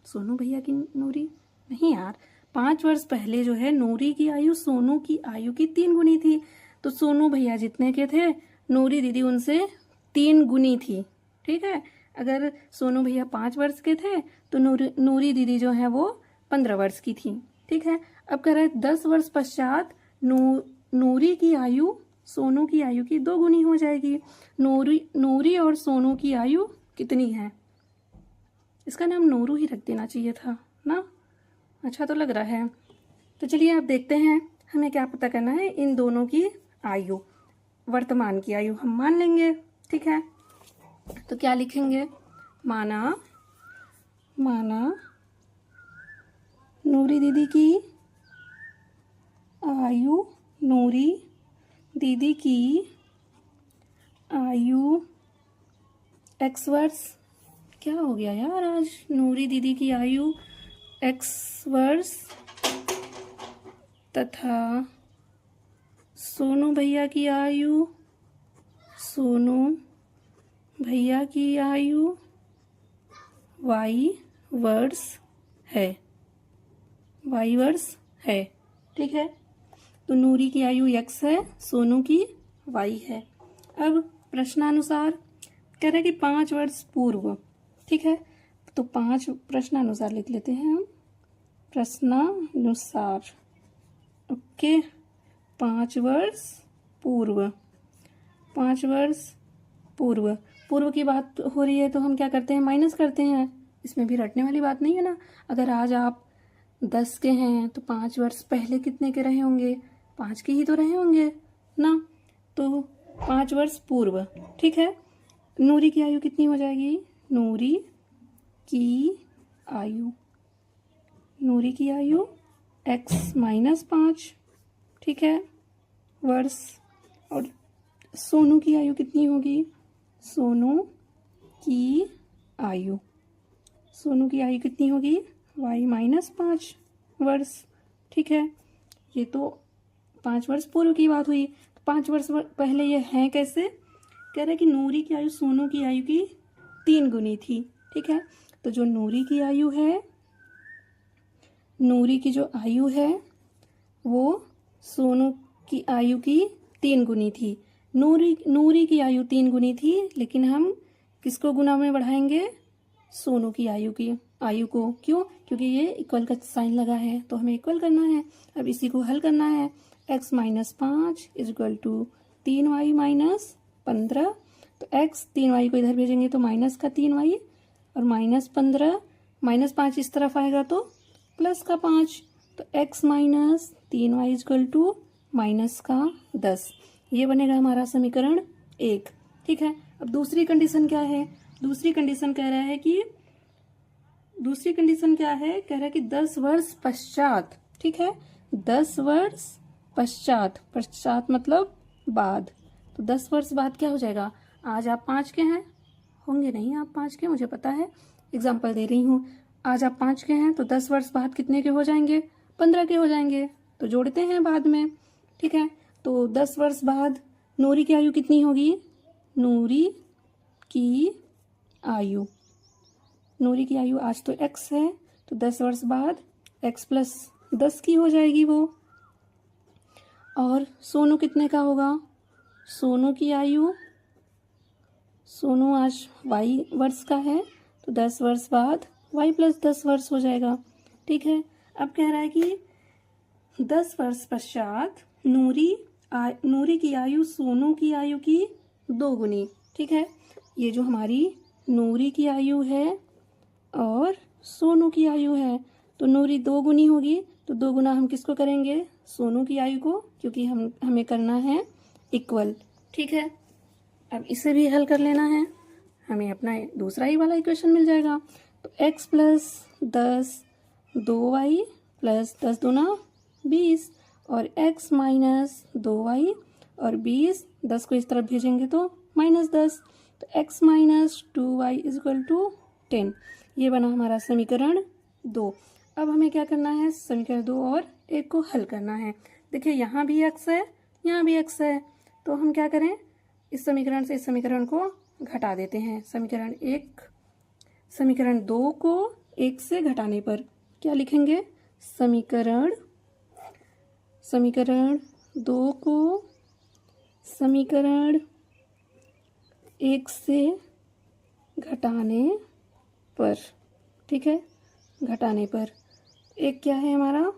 सोनू भैया की नूरी नहीं यार, 5 वर्ष पहले जो है नूरी की आयु सोनू की आयु की 3 गुनी थी। तो सोनू भैया जितने के थे, नूरी दीदी उनसे 3 गुनी थी, ठीक है। अगर सोनू भैया 5 वर्ष के थे तो नूरी दीदी जो है वो 15 वर्ष की थी, ठीक है। अब कह रहा है 10 वर्ष पश्चात नूरी की आयु सोनू की आयु की 2 गुनी हो जाएगी। नूरी और सोनू की आयु कितनी है? इसका नाम नूरू ही रख देना चाहिए था ना, अच्छा तो लग रहा है। तो चलिए आप देखते हैं हमें क्या पता करना है। इन दोनों की आयु, वर्तमान की आयु हम मान लेंगे, ठीक है। तो क्या लिखेंगे? माना नूरी दीदी की आयु, नूरी दीदी की आयु x वर्ष, क्या हो गया यार आज, नूरी दीदी की आयु x वर्ष तथा सोनू भैया की आयु y वर्ष है, ठीक है। तो नूरी की आयु x है, सोनू की y है। अब प्रश्नानुसार कह रहे कि 5 वर्ष पूर्व, ठीक है। तो 5 प्रश्नानुसार लिख लेते हैं हम, प्रश्नानुसार, ओके। 5 वर्ष पूर्व, 5 वर्ष पूर्व की बात हो रही है तो हम क्या करते हैं? माइनस करते हैं। इसमें भी रटने वाली बात नहीं है ना। अगर आज आप 10 के हैं तो 5 वर्ष पहले कितने के रहे होंगे? 5 के ही तो रहे होंगे ना। तो 5 वर्ष पूर्व, ठीक है। नूरी की आयु कितनी हो जाएगी? नूरी की आयु x माइनस 5, ठीक है, वर्ष। और सोनू की आयु कितनी होगी? सोनू की आयु कितनी होगी? y माइनस 5 वर्ष, ठीक है। ये तो 5 वर्ष पूर्व की बात हुई। तो 5 वर्ष पहले ये है कैसे? कह रहे कि नूरी की आयु सोनू की आयु की 3 गुनी थी, ठीक है। तो जो नूरी की जो आयु है वो सोनू की आयु की 3 गुनी थी। नूरी की आयु 3 गुनी थी, लेकिन हम किसको गुना में बढ़ाएंगे? सोनू की आयु को। क्यों? क्योंकि ये इक्वल का साइन लगा है तो हमें इक्वल करना है। अब इसी को हल करना है। x minus 5 is equal to 3y minus 15। तो x 3y को इधर भेजेंगे तो माइनस का 3y और माइनस 15, माइनस 5 इस तरफ आएगा तो प्लस का 5। तो x minus 3y is equal to minus का 10। ये बनेगा हमारा समीकरण 1, ठीक है। अब दूसरी कंडीशन क्या है? दूसरी कंडीशन कह रहा है कि 10 वर्ष पश्चात, ठीक है। 10 वर्ष पश्चात मतलब बाद। तो 10 वर्ष बाद क्या हो जाएगा? आज आप 5 के हैं, होंगे नहीं आप 5 के, मुझे पता है, एग्जाम्पल दे रही हूँ। आज आप 5 के हैं तो 10 वर्ष बाद कितने के हो जाएंगे? 15 के हो जाएंगे। तो जोड़ते हैं बाद में, ठीक है। तो 10 वर्ष बाद नूरी की आयु कितनी होगी? नूरी की आयु आज तो x है, तो 10 वर्ष बाद x प्लस 10 की हो जाएगी वो। और सोनू कितने का होगा? सोनू की आयु, सोनू आज y वर्ष का है तो 10 वर्ष बाद y प्लस 10 वर्ष हो जाएगा, ठीक है। अब कह रहा है कि 10 वर्ष पश्चात नूरी की आयु सोनू की आयु की 2 गुनी, ठीक है। ये जो हमारी नूरी की आयु है और सोनू की आयु है, तो नूरी 2 गुनी होगी, तो 2 गुना हम किसको करेंगे? सोनू की आयु को, क्योंकि हमें करना है इक्वल, ठीक है। अब इसे भी हल कर लेना है, हमें अपना दूसरा ही वाला इक्वेशन मिल जाएगा। तो x प्लस 10 2y प्लस 10 दूना 20 और x माइनस 2y और 20, 10 को इस तरफ भेजेंगे तो -10। तो x minus 2y is equal to 10। ये बना हमारा समीकरण 2। अब हमें क्या करना है, समीकरण 2 और 1 को हल करना है। देखिए यहाँ भी x है, यहाँ भी x है, तो हम क्या करें, इस समीकरण से इस समीकरण को घटा देते हैं। समीकरण 2 को 1 से घटाने पर क्या लिखेंगे, समीकरण 2 को समीकरण 1 से घटाने पर, ठीक है, घटाने पर एक क्या है हमारा,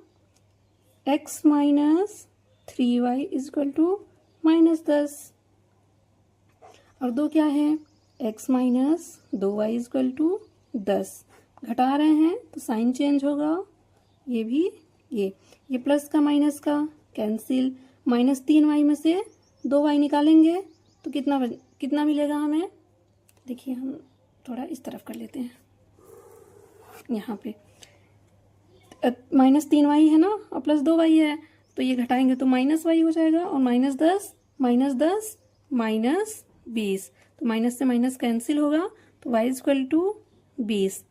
x minus 3y is equal to -10, और 2 क्या है, x minus 2y is equal to 10। घटा रहे हैं तो साइन चेंज होगा, ये भी ये प्लस का माइनस का कैंसिल, -3y में से 2y निकालेंगे तो कितना मिलेगा हमें। देखिए हम थोड़ा इस तरफ कर लेते हैं, यहाँ पे -3y है ना और प्लस 2y है, तो ये घटाएंगे तो -y हो जाएगा, और -10 -20, तो माइनस से माइनस कैंसिल होगा, तो y is equal to 20।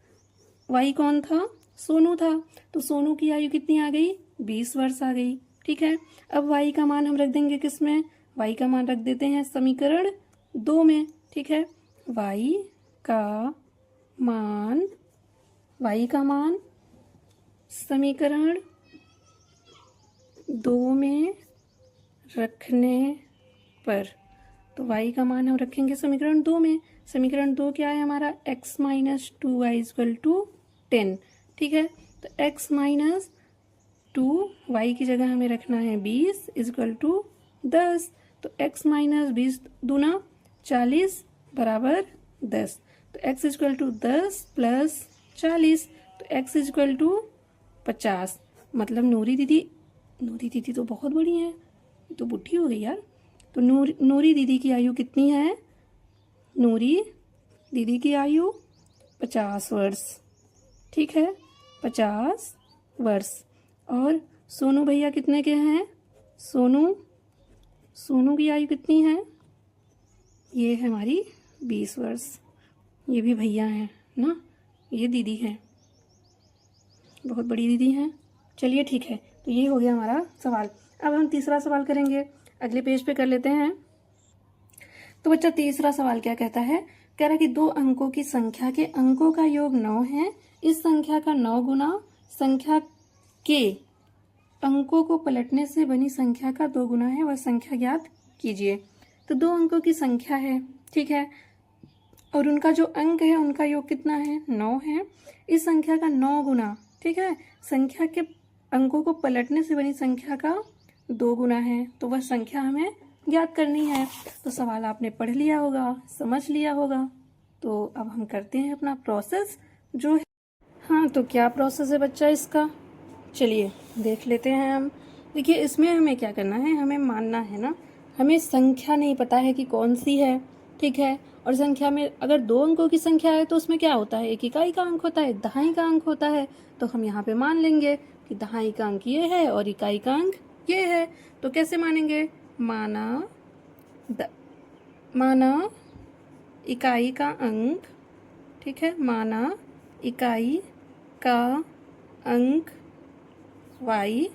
y कौन था, सोनू था, तो सोनू की आयु कितनी आ गई, 20 वर्ष आ गई। ठीक है, अब y का मान हम रख देंगे किस में, y का मान रख देते हैं समीकरण 2 में। ठीक है, y का मान समीकरण 2 में रखने पर, तो y का मान हम रखेंगे समीकरण 2 में। समीकरण 2 क्या है हमारा, x minus 2y equal to 10। ठीक है, तो x माइनस 2y की जगह हमें रखना है 20 इक्वल टू 10। तो x माइनस 20 दूना 40 बराबर 10। तो x इक्वल टू 10 प्लस 40, तो x इक्वल टू 50। मतलब नूरी दीदी तो बहुत बड़ी है, ये तो बुढ़ी हो गई यार। तो नूरी दीदी की आयु कितनी है, नूरी दीदी की आयु 50 वर्ष। ठीक है, 50 वर्ष। और सोनू भैया कितने के हैं, सोनू की आयु कितनी है, ये है हमारी 20 वर्ष। ये भी भैया हैं ना, ये दीदी हैं, बहुत बड़ी दीदी हैं। चलिए ठीक है, तो ये हो गया हमारा सवाल। अब हम तीसरा सवाल करेंगे, अगले पेज पे कर लेते हैं। तो बच्चा तीसरा सवाल क्या कहता है, कह रहा है कि 2 अंकों की संख्या के अंकों का योग 9 है। इस संख्या का 9 गुना संख्या के अंकों को पलटने से बनी संख्या का 2 गुना है, वह संख्या ज्ञात कीजिए। तो 2 अंकों की संख्या है, ठीक है, और उनका जो अंक है उनका योग कितना है, 9 है। इस संख्या का 9 गुना, ठीक है, संख्या के अंकों को पलटने से बनी संख्या का 2 गुना है, तो वह संख्या हमें ज्ञात करनी है। तो सवाल आपने पढ़ लिया होगा, समझ लिया होगा। तो अब हम करते हैं अपना प्रोसेस जो है। हाँ, तो क्या प्रोसेस है बच्चा इसका, चलिए देख लेते हैं हम। देखिए इसमें हमें क्या करना है, हमें मानना है ना, हमें संख्या नहीं पता है कि कौन सी है। ठीक है, और संख्या में अगर 2 अंकों की संख्या है तो उसमें क्या होता है, एक इकाई का अंक होता है, एक दहाई का अंक होता है। तो हम यहाँ पे मान लेंगे कि दहाई का अंक ये है और इकाई का अंक ये है। तो कैसे मानेंगे, माना इकाई का अंक, ठीक है, माना इकाई का अंक y।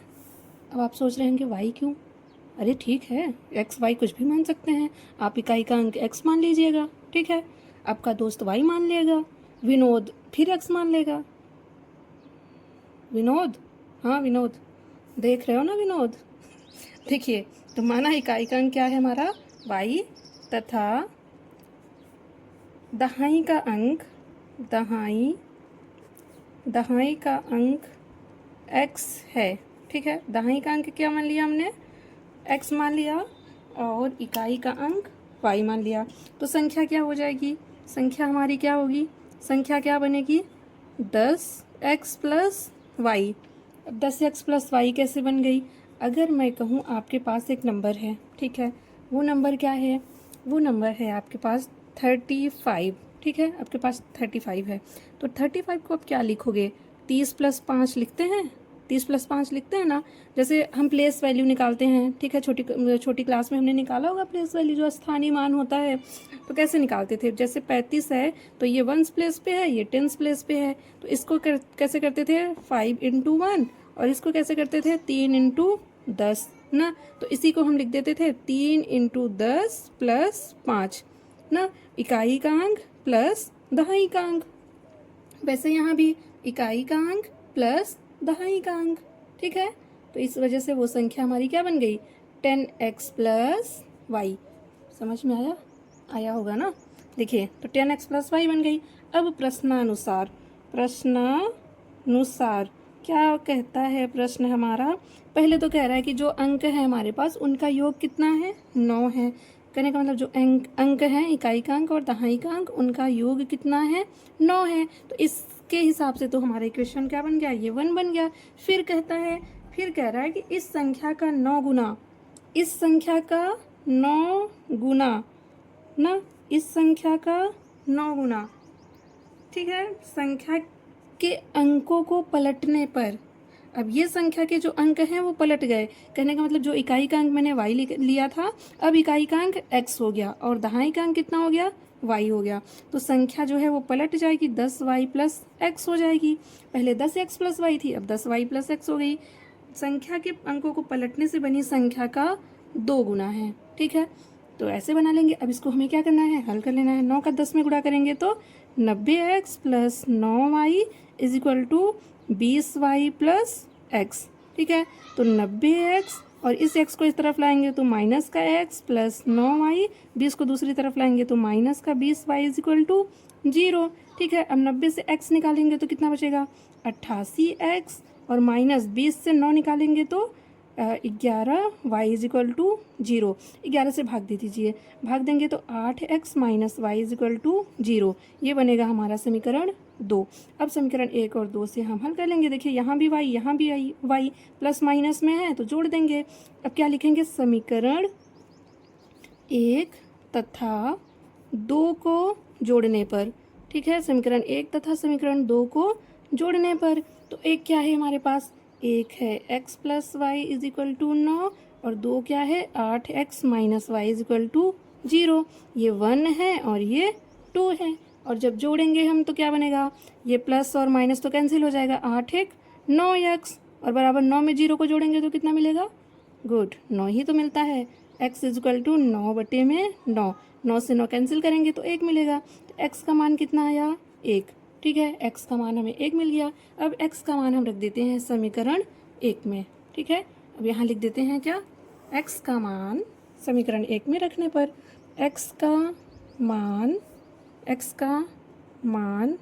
अब आप सोच रहे हैं कि y क्यों, अरे ठीक है, x y कुछ भी मान सकते हैं। आप इकाई का अंक x मान लीजिएगा, ठीक है, आपका दोस्त y मान लेगा, विनोद फिर x मान लेगा। विनोद, हाँ विनोद, देख रहे हो ना विनोद। देखिए, तो माना इकाई का अंक क्या है हमारा y, तथा दहाई का अंक x है। ठीक है, दहाई का अंक क्या मान लिया हमने, x मान लिया, और इकाई का अंक y मान लिया। तो संख्या क्या हो जाएगी, संख्या हमारी क्या होगी, संख्या क्या बनेगी, 10x plus y। 10x plus y कैसे बन गई, अगर मैं कहूँ आपके पास एक नंबर है, ठीक है, वो नंबर क्या है, वो नंबर है आपके पास 35। ठीक है, आपके पास 35 है, तो 35 को आप क्या लिखोगे, 30 प्लस 5 लिखते हैं, 30 + 5 लिखते हैं ना, जैसे हम प्लेस वैल्यू निकालते हैं, ठीक है, छोटी क्लास में हमने निकाला होगा प्लेस वैल्यू, जो स्थानीय मान होता है। तो कैसे निकालते थे, जैसे 35 है तो ये 1s प्लेस पे है, ये 10s प्लेस पे है, तो इसको कैसे करते थे 5 × 1, और इसको कैसे करते थे 3 × 10 ना। तो इसी को हम लिख देते थे 3 × 10 + 5 ना, इकाई का अंक प्लस दहाई का अंक। वैसे यहाँ भी इकाई का अंक प्लस दहाई का अंक, ठीक है। तो इस वजह से वो संख्या हमारी क्या बन गई 10x + y। समझ में आया होगा ना। देखिए तो 10x + y बन गई। अब प्रश्नानुसार क्या कहता है प्रश्न हमारा। पहले तो कह रहा है कि जो अंक है हमारे पास उनका योग कितना है 9 है। कहने का मतलब जो अंक है इकाई का अंक और दहाई का अंक उनका योग कितना है 9 है। तो इसके हिसाब से तो हमारा इक्वेशन क्या बन गया, ये 1 बन गया। फिर कह रहा है कि इस संख्या का 9 गुना, इस संख्या का 9 गुना ना, इस संख्या का 9 गुना, ठीक है, संख्या के अंकों को पलटने पर। अब ये संख्या के जो अंक हैं वो पलट गए। कहने का मतलब जो इकाई का अंक मैंने y लिया था, अब इकाई का अंक x हो गया और दहाई का अंक कितना हो गया y हो गया। तो संख्या जो है वो पलट जाएगी, 10y + x हो जाएगी। पहले 10x + y थी, अब 10y + x हो गई। संख्या के अंकों को पलटने से बनी संख्या का 2 गुना है, ठीक है। तो ऐसे बना लेंगे। अब इसको हमें क्या करना है, हल कर लेना है। 9 का 10 में गुणा करेंगे तो 90x + 9y = 20y + x, ठीक है। तो 90x और इस x को इस तरफ लाएंगे तो माइनस का x + 9y, 20 को दूसरी तरफ लाएंगे तो माइनस का 20y = 0, ठीक है। अब 90 से x निकालेंगे तो कितना बचेगा 88x, और माइनस 20 से 9 निकालेंगे तो 11y = 0। 11 से भाग दे दीजिए, भाग देंगे तो 8x - y = 0। ये बनेगा हमारा समीकरण 2। अब समीकरण 1 और 2 से हम हल कर लेंगे। देखिए यहाँ भी y, यहाँ भी y, प्लस माइनस में है तो जोड़ देंगे। अब क्या लिखेंगे, समीकरण 1 तथा 2 को जोड़ने पर, ठीक है, समीकरण 1 तथा समीकरण 2 को जोड़ने पर। तो एक क्या है हमारे पास, एक है x + y = 9 और 2 क्या है 8x - y = 0। ये 1 है और ये 2 है, और जब जोड़ेंगे हम तो क्या बनेगा, ये प्लस और माइनस तो कैंसिल हो जाएगा, 8 × 9x और बराबर 9 में 0 को जोड़ेंगे तो कितना मिलेगा, गुड 9 ही तो मिलता है। x = 9/9, 9 से 9 कैंसिल करेंगे तो 1 मिलेगा। तो x का मान कितना आया 1, ठीक है, x का मान हमें 1 मिल गया। अब x का मान हम रख देते हैं समीकरण 1 में, ठीक है। अब यहाँ लिख देते हैं क्या, x का मान समीकरण 1 में रखने पर x का मान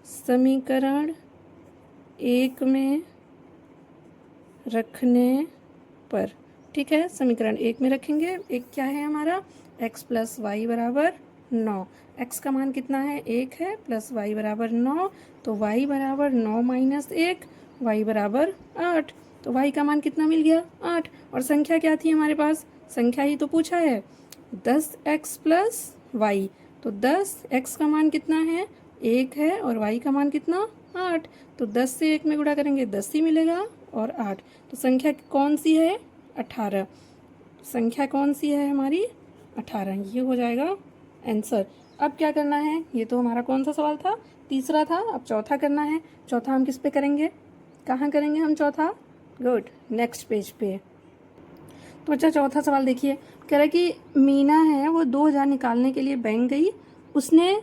समीकरण 1 में रखने पर, ठीक है, समीकरण 1 में रखेंगे। एक क्या है हमारा x + y = 9, x का मान कितना है 1 है, प्लस y = 9, तो y = 9 - 1, y = 8। तो y का मान कितना मिल गया 8। और संख्या क्या थी हमारे पास, संख्या ही तो पूछा है 10x + y। तो 10x का मान कितना है 1 है और y का मान कितना 8। तो 10 से 1 में गुणा करेंगे 10 ही मिलेगा और 8। तो संख्या कौन सी है 18। संख्या कौन सी है हमारी 18, ये हो जाएगा आंसर। अब क्या करना है, ये तो हमारा कौन सा सवाल था, तीसरा था। अब चौथा करना है। चौथा हम किस पे करेंगे, कहाँ करेंगे हम चौथा, गुड नेक्स्ट पेज पे। तो अच्छा चौथा सवाल देखिए, कह रहा है कि मीना है वो 2000 निकालने के लिए बैंक गई। उसने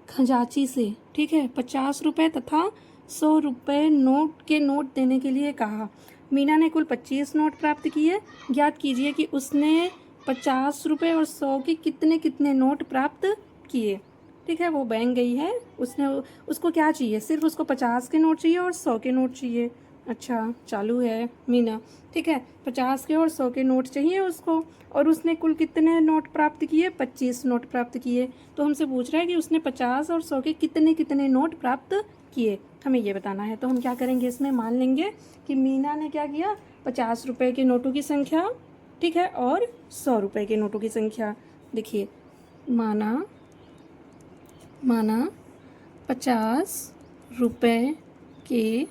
खजांची से, ठीक है, 50 रुपये तथा 100 रुपये नोट देने के लिए कहा। मीना ने कुल 25 नोट प्राप्त किए। ज्ञात कीजिए कि उसने 50 रुपये और 100 के कितने कितने नोट प्राप्त किए। ठीक है, वो बैंक गई है, उसको क्या चाहिए, सिर्फ उसको 50 के नोट चाहिए और 100 के नोट चाहिए। अच्छा चालू है मीना, ठीक है, 50 के और 100 के नोट चाहिए उसको, और उसने कुल कितने नोट प्राप्त किए, 25 नोट प्राप्त किए। तो हमसे पूछ रहा है कि उसने 50 और 100 के कितने कितने नोट प्राप्त किए, हमें ये बताना है। तो हम क्या करेंगे, इसमें मान लेंगे कि मीना ने क्या किया, 50 रुपये के नोटों की संख्या, ठीक है, और 100 रुपये के नोटों की संख्या। देखिए माना 50 रुपये के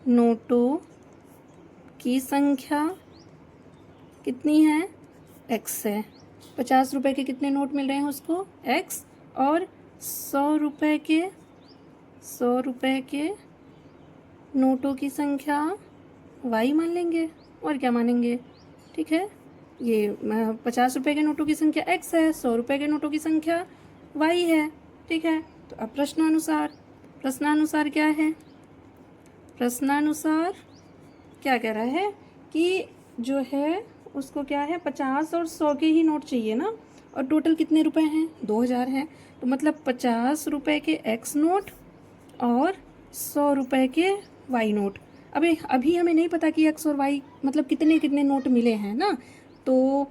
नोटों की संख्या कितनी है? x है। 50 रुपए के कितने नोट मिल रहे हैं उसको? x। और 100 रुपए के नोटों की संख्या y मान लेंगे। और क्या मानेंगे? ठीक है, ये 50 रुपए के नोटों की संख्या x है, 100 रुपए के नोटों की संख्या y है। ठीक है, तो अब प्रश्नानुसार क्या है? प्रश्नानुसार क्या कह रहा है कि जो है उसको क्या है, 50 और 100 के ही नोट चाहिए ना। और टोटल कितने रुपए हैं? 2000 हैं। तो मतलब 50 रुपए के x नोट और 100 रुपए के y नोट। अभी हमें नहीं पता कि x और y मतलब कितने कितने नोट मिले हैं ना, तो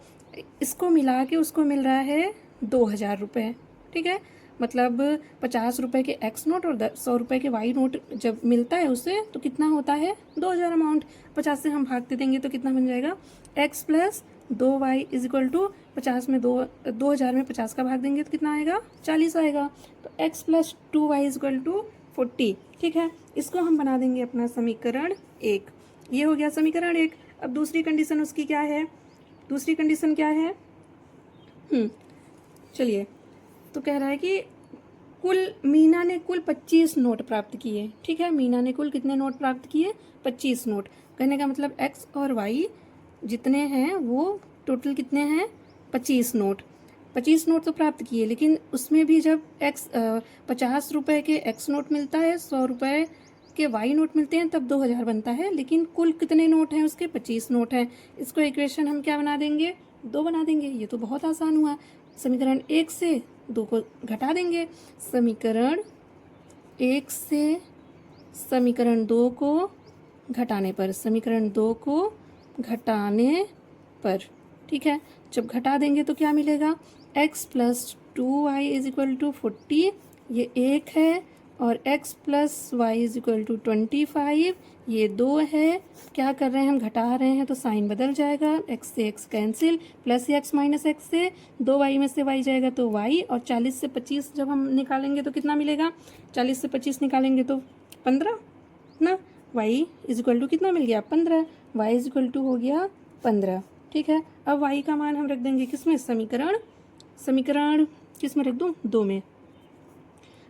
इसको मिला के उसको मिल रहा है 2000 रुपये। ठीक है, मतलब 50 रुपए के x नोट और 100 रुपए के y नोट जब मिलता है उससे तो कितना होता है? 2000 अमाउंट। 50 से हम भागते देंगे तो कितना बन जाएगा? x plus 2y is equal to 50 में 2000 में 50 का भाग देंगे तो कितना आएगा? 40 आएगा। तो x plus 2y is equal to 40। ठीक है, इसको हम बना देंगे अपना समीकरण 1। ये हो गया समीकरण 1। अब दूसरी कंडीशन उसकी क्या है? दूसरी कंडीशन क्या है? चलिए, तो कह रहा है कि मीना ने कुल 25 नोट प्राप्त किए। ठीक है, मीना ने कुल कितने नोट प्राप्त किए? 25 नोट। कहने का मतलब x और y जितने हैं वो टोटल कितने हैं? 25 नोट। 25 नोट तो प्राप्त किए, लेकिन उसमें भी जब 50 रुपए के x नोट मिलता है, 100 रुपए के y नोट मिलते हैं, तब 2000 बनता है। लेकिन कुल कितने नोट हैं उसके? 25 नोट हैं। इसको इक्वेशन हम क्या बना देंगे? 2 बना देंगे। ये तो बहुत आसान हुआ। समीकरण 1 से 2 को घटा देंगे। समीकरण 1 से समीकरण 2 को घटाने पर, समीकरण 2 को घटाने पर, ठीक है, जब घटा देंगे तो क्या मिलेगा? x plus 2y is equal to 40, ये 1 है, और x plus y is equal to 25, ये 2 है। क्या कर रहे हैं हम? घटा रहे हैं, तो साइन बदल जाएगा, x से x cancel, plus x minus x से 2y में से y जाएगा तो y, और 40 से 25 जब हम निकालेंगे तो कितना मिलेगा? 40 से 25 निकालेंगे तो 15 ना। y इज इक्वल टू कितना मिल गया? 15। y इज इक्वल टू हो गया 15। ठीक है, अब y का मान हम रख देंगे किस में? समीकरण किस में रख दूँ? 2 में।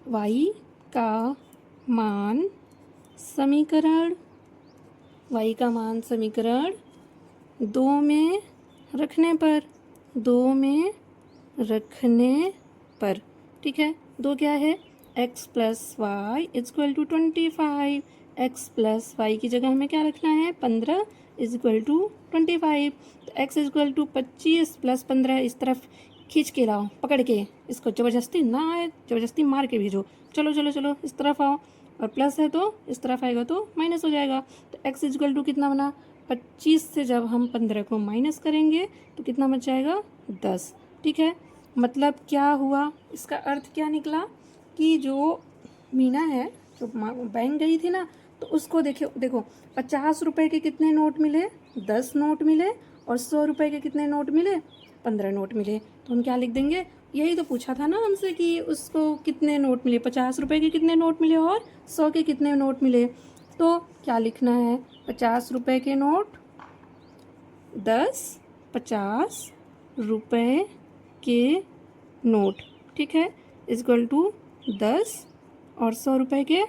y का मान समीकरण 2 में रखने पर, ठीक है, 2 क्या है? x plus y is equal to 25। x plus y की जगह हमें क्या रखना है? 15 इज इक्वल टू 25। तो x is equal to 25 plus 15 इस तरफ खींच के लाओ, पकड़ के, इसको जबरदस्ती ना आए, जबरदस्ती मार के भेजो। चलो चलो चलो, इस तरफ आओ, और प्लस है तो इस तरफ आएगा तो माइनस हो जाएगा। तो x इज इक्वल टू कितना बना? 25 से जब हम 15 को माइनस करेंगे तो कितना बच जाएगा? 10। ठीक है, मतलब क्या हुआ? इसका अर्थ क्या निकला कि जो मीना है, जो बैंक गई थी ना, तो उसको देखो 50 रुपए के कितने नोट मिले? 10 नोट मिले। और 100 रुपए के कितने नोट मिले? 15 नोट मिले। तो हम क्या लिख देंगे? यही तो पूछा था ना हमसे कि उसको कितने नोट मिले, 50 रुपए के कितने नोट मिले और 100 के कितने नोट मिले। तो क्या लिखना है? 50 रुपए के नोट 10 50 रुपए के नोट, ठीक है, इज इक्वल टू 10, और 100 रुपए के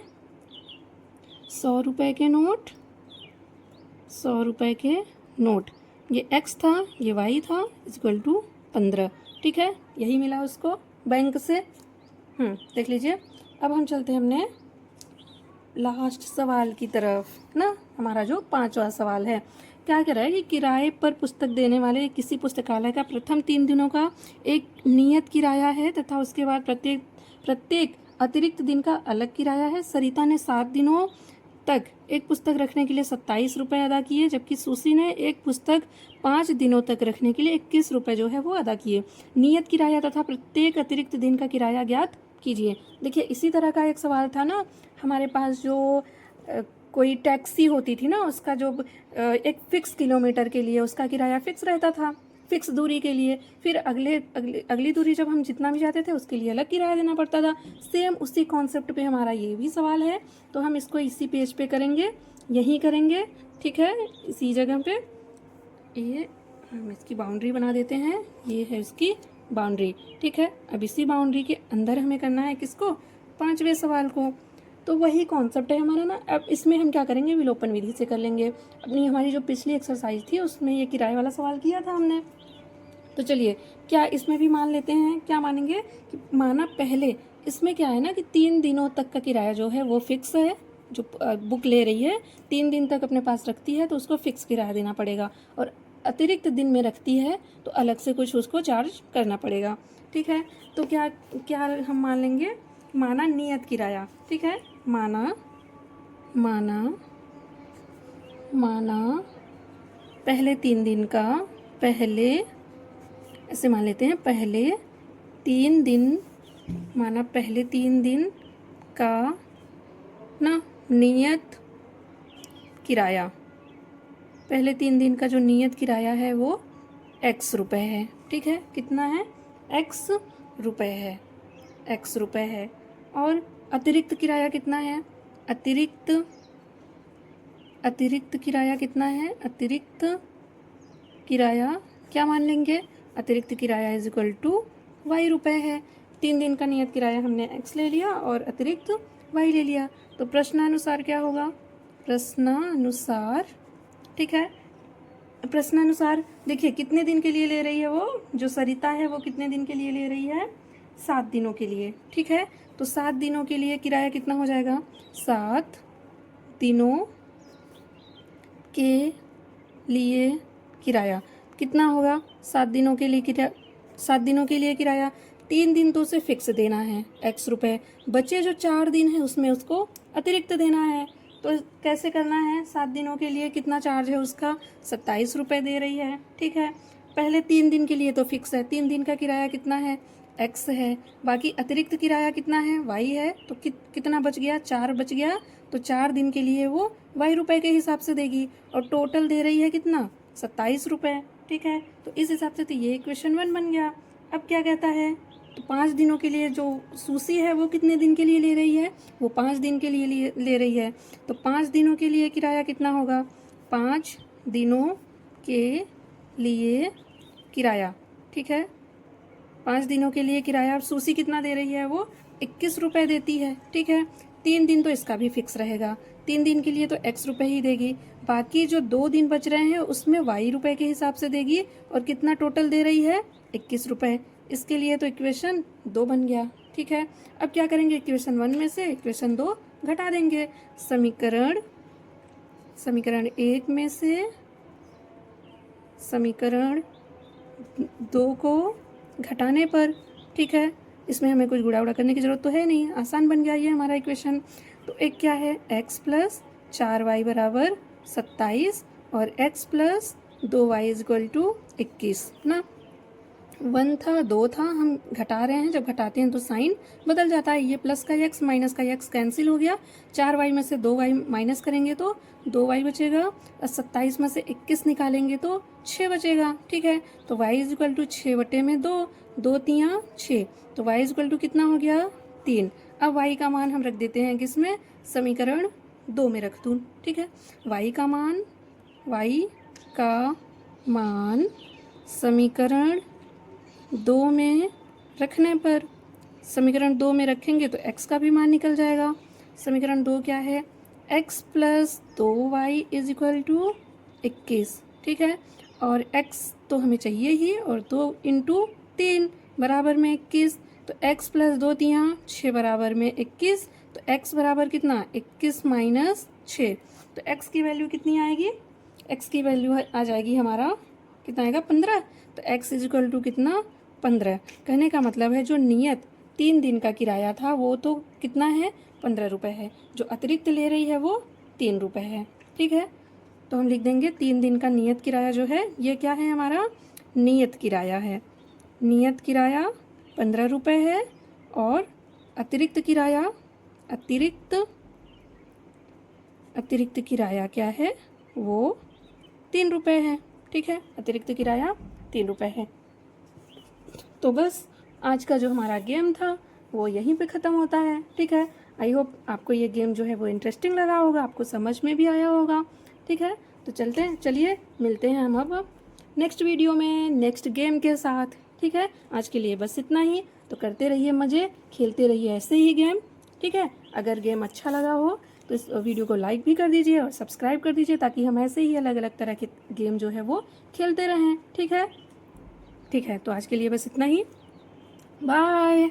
100 रुपए के नोट 100 रुपए के नोट, ये x था, ये y था, इज इक्वल टू 15। ठीक है, यही मिला उसको बैंक से। देख लीजिए। अब हम चलते हैं अपने लास्ट सवाल की तरफ ना। हमारा जो 5वां सवाल है, क्या कह रहा है कि किराए पर पुस्तक देने वाले किसी पुस्तकालय का प्रथम 3 दिनों का एक नियत किराया है तथा उसके बाद प्रत्येक अतिरिक्त दिन का अलग किराया है। सरिता ने 7 दिनों तक एक पुस्तक रखने के लिए 27 रुपये अदा किए, जबकि सुशी ने एक पुस्तक 5 दिनों तक रखने के लिए 21 रुपये जो है वो अदा किए। नियत किराया तथा प्रत्येक अतिरिक्त दिन का किराया ज्ञात कीजिए। देखिए, इसी तरह का एक सवाल था ना हमारे पास, जो कोई टैक्सी होती थी ना, उसका जो एक फिक्स किलोमीटर के लिए उसका किराया फिक्स रहता था, फिक्स दूरी के लिए। फिर अगली दूरी जब हम जितना भी जाते थे उसके लिए अलग किराया देना पड़ता था। सेम उसी कॉन्सेप्ट पे हमारा ये भी सवाल है, तो हम इसको इसी पेज पे करेंगे। यहीं करेंगे, ठीक है, इसी जगह पे। ये हम इसकी बाउंड्री बना देते हैं, ये है इसकी बाउंड्री, ठीक है। अब इसी बाउंड्री के अंदर हमें करना है किसको, 5वें सवाल को। तो वही कॉन्सेप्ट है हमारा ना। अब इसमें हम क्या करेंगे, विलोपन विधि से कर लेंगे। अपनी हमारी जो पिछली एक्सरसाइज थी उसमें ये किराए वाला सवाल किया था हमने। तो चलिए, क्या इसमें भी मान लेते हैं, क्या मानेंगे कि माना पहले इसमें क्या है ना कि 3 दिनों तक का किराया जो है वो फिक्स है। जो बुक ले रही है 3 दिन तक अपने पास रखती है तो उसको फिक्स किराया देना पड़ेगा, और अतिरिक्त दिन में रखती है तो अलग से कुछ उसको चार्ज करना पड़ेगा, ठीक है। तो क्या क्या हम मान लेंगे, माना नियत किराया, ठीक है। माना माना माना पहले 3 दिन का, पहले ऐसे मान लेते हैं, पहले 3 दिन, माना पहले 3 दिन का ना नियत किराया, पहले 3 दिन का जो नियत किराया है वो x रुपए है, ठीक है। कितना है, x रुपए है, x रुपए है। और अतिरिक्त किराया कितना है, अतिरिक्त किराया कितना है, अतिरिक्त किराया क्या मान लेंगे, अतिरिक्त किराया इज इक्वल टू y रुपए है। 3 दिन का नियत किराया हमने x ले लिया और अतिरिक्त y ले लिया। तो प्रश्नानुसार क्या होगा, प्रश्नानुसार, ठीक है। प्रश्नानुसार देखिए कितने दिन के लिए ले रही है वो, जो सरिता है वो कितने दिन के लिए ले रही है, 7 दिनों के लिए, ठीक है। तो 7 दिनों के लिए किराया कितना हो जाएगा, 7 दिनों के लिए किराया कितना होगा, 7 दिनों के लिए किराया, 7 दिनों के लिए किराया, 3 दिन तो उसे फिक्स देना है x रुपए, बचे जो 4 दिन है उसमें उसको अतिरिक्त देना है। तो कैसे करना है, 7 दिनों के लिए कितना चार्ज है उसका, 27 रुपये दे रही है, ठीक है। पहले 3 दिन के लिए तो फिक्स है, 3 दिन का किराया कितना है, x है, बाकी अतिरिक्त किराया कितना है, y है। तो कितना बच गया, 4 बच गया। तो 4 दिन के लिए वो y रुपए के हिसाब से देगी, और टोटल दे रही है कितना, 27 रुपये, ठीक है। तो इस हिसाब से तो ये इक्वेशन 1 बन गया। अब क्या कहता है, तो 5 दिनों के लिए जो सूसी है वो कितने दिन के लिए ले रही है, वो 5 दिन के लिए ले रही है। तो 5 दिनों के लिए किराया कितना होगा, 5 दिनों के लिए किराया, ठीक है। 5 दिनों के लिए किराया, अब सूसी कितना दे रही है, वो 21 रुपये देती है, ठीक है। 3 दिन तो इसका भी फिक्स रहेगा, 3 दिन के लिए तो x रुपये ही देगी, बाकी जो 2 दिन बच रहे हैं उसमें y रुपये के हिसाब से देगी, और कितना टोटल दे रही है, 21 रुपये। इसके लिए तो इक्वेशन 2 बन गया, ठीक है। अब क्या करेंगे, इक्वेशन 1 में से इक्वेशन 2 घटा देंगे। समीकरण 1 में से समीकरण 2 को घटाने पर, ठीक है, इसमें हमें कुछ गुणा करने की ज़रूरत तो है नहीं, आसान बन गया ये हमारा इक्वेशन। तो एक क्या है, x प्लस 4y बराबर 27, और x plus 2y is equal to 21 ना। 1 था 2 था, हम घटा रहे हैं, जब घटाते हैं तो साइन बदल जाता है, ये प्लस का x माइनस का x कैंसिल हो गया, 4y में से 2y माइनस करेंगे तो 2y बचेगा, और 27 में से 21 निकालेंगे तो 6 बचेगा, ठीक है। तो y इज इक्वल टू 6/2, 2 3 6, तो y इज इक्वल टू कितना हो गया, 3। अब y का मान हम रख देते हैं किसमें, समीकरण 2 में रख दूँ, ठीक है। y का मान समीकरण 2 में रखने पर, समीकरण 2 में रखेंगे तो x का भी मान निकल जाएगा। समीकरण 2 क्या है, x plus 2y is equal to 21, ठीक है। और x तो हमें चाहिए ही, और 2 इंटू 3 बराबर में 21, तो x प्लस 2 3 6 बराबर में 21, तो x बराबर कितना, 21 माइनस 6, तो x की वैल्यू कितनी आएगी, x की वैल्यू आ जाएगी हमारा कितना आएगा, 15। तो x इज इक्वल टू कितना, 15। कहने का मतलब है जो नियत 3 दिन का किराया था वो तो कितना है, 15 रुपये है, जो अतिरिक्त ले रही है वो 3 रुपये है, ठीक है। तो हम लिख देंगे 3 दिन का नियत किराया जो है ये क्या है, हमारा नियत किराया है। नियत किराया 15 रुपये है, और अतिरिक्त किराया क्या है, वो 3 रुपये है, ठीक है। अतिरिक्त किराया 3 रुपये है। तो बस आज का जो हमारा गेम था वो यहीं पे ख़त्म होता है, ठीक है। आई होप आपको ये गेम जो है वो इंटरेस्टिंग लगा होगा, आपको समझ में भी आया होगा। ठीक है, तो चलिए मिलते हैं हम अब नेक्स्ट वीडियो में नेक्स्ट गेम के साथ। ठीक है, आज के लिए बस इतना ही। तो करते रहिए मज़े, खेलते रहिए ऐसे ही गेम। ठीक है, अगर गेम अच्छा लगा हो तो इस वीडियो को लाइक भी कर दीजिए और सब्सक्राइब कर दीजिए, ताकि हम ऐसे ही अलग अलग तरह के गेम जो है वो खेलते रहें। ठीक है, तो आज के लिए बस इतना ही। बाय।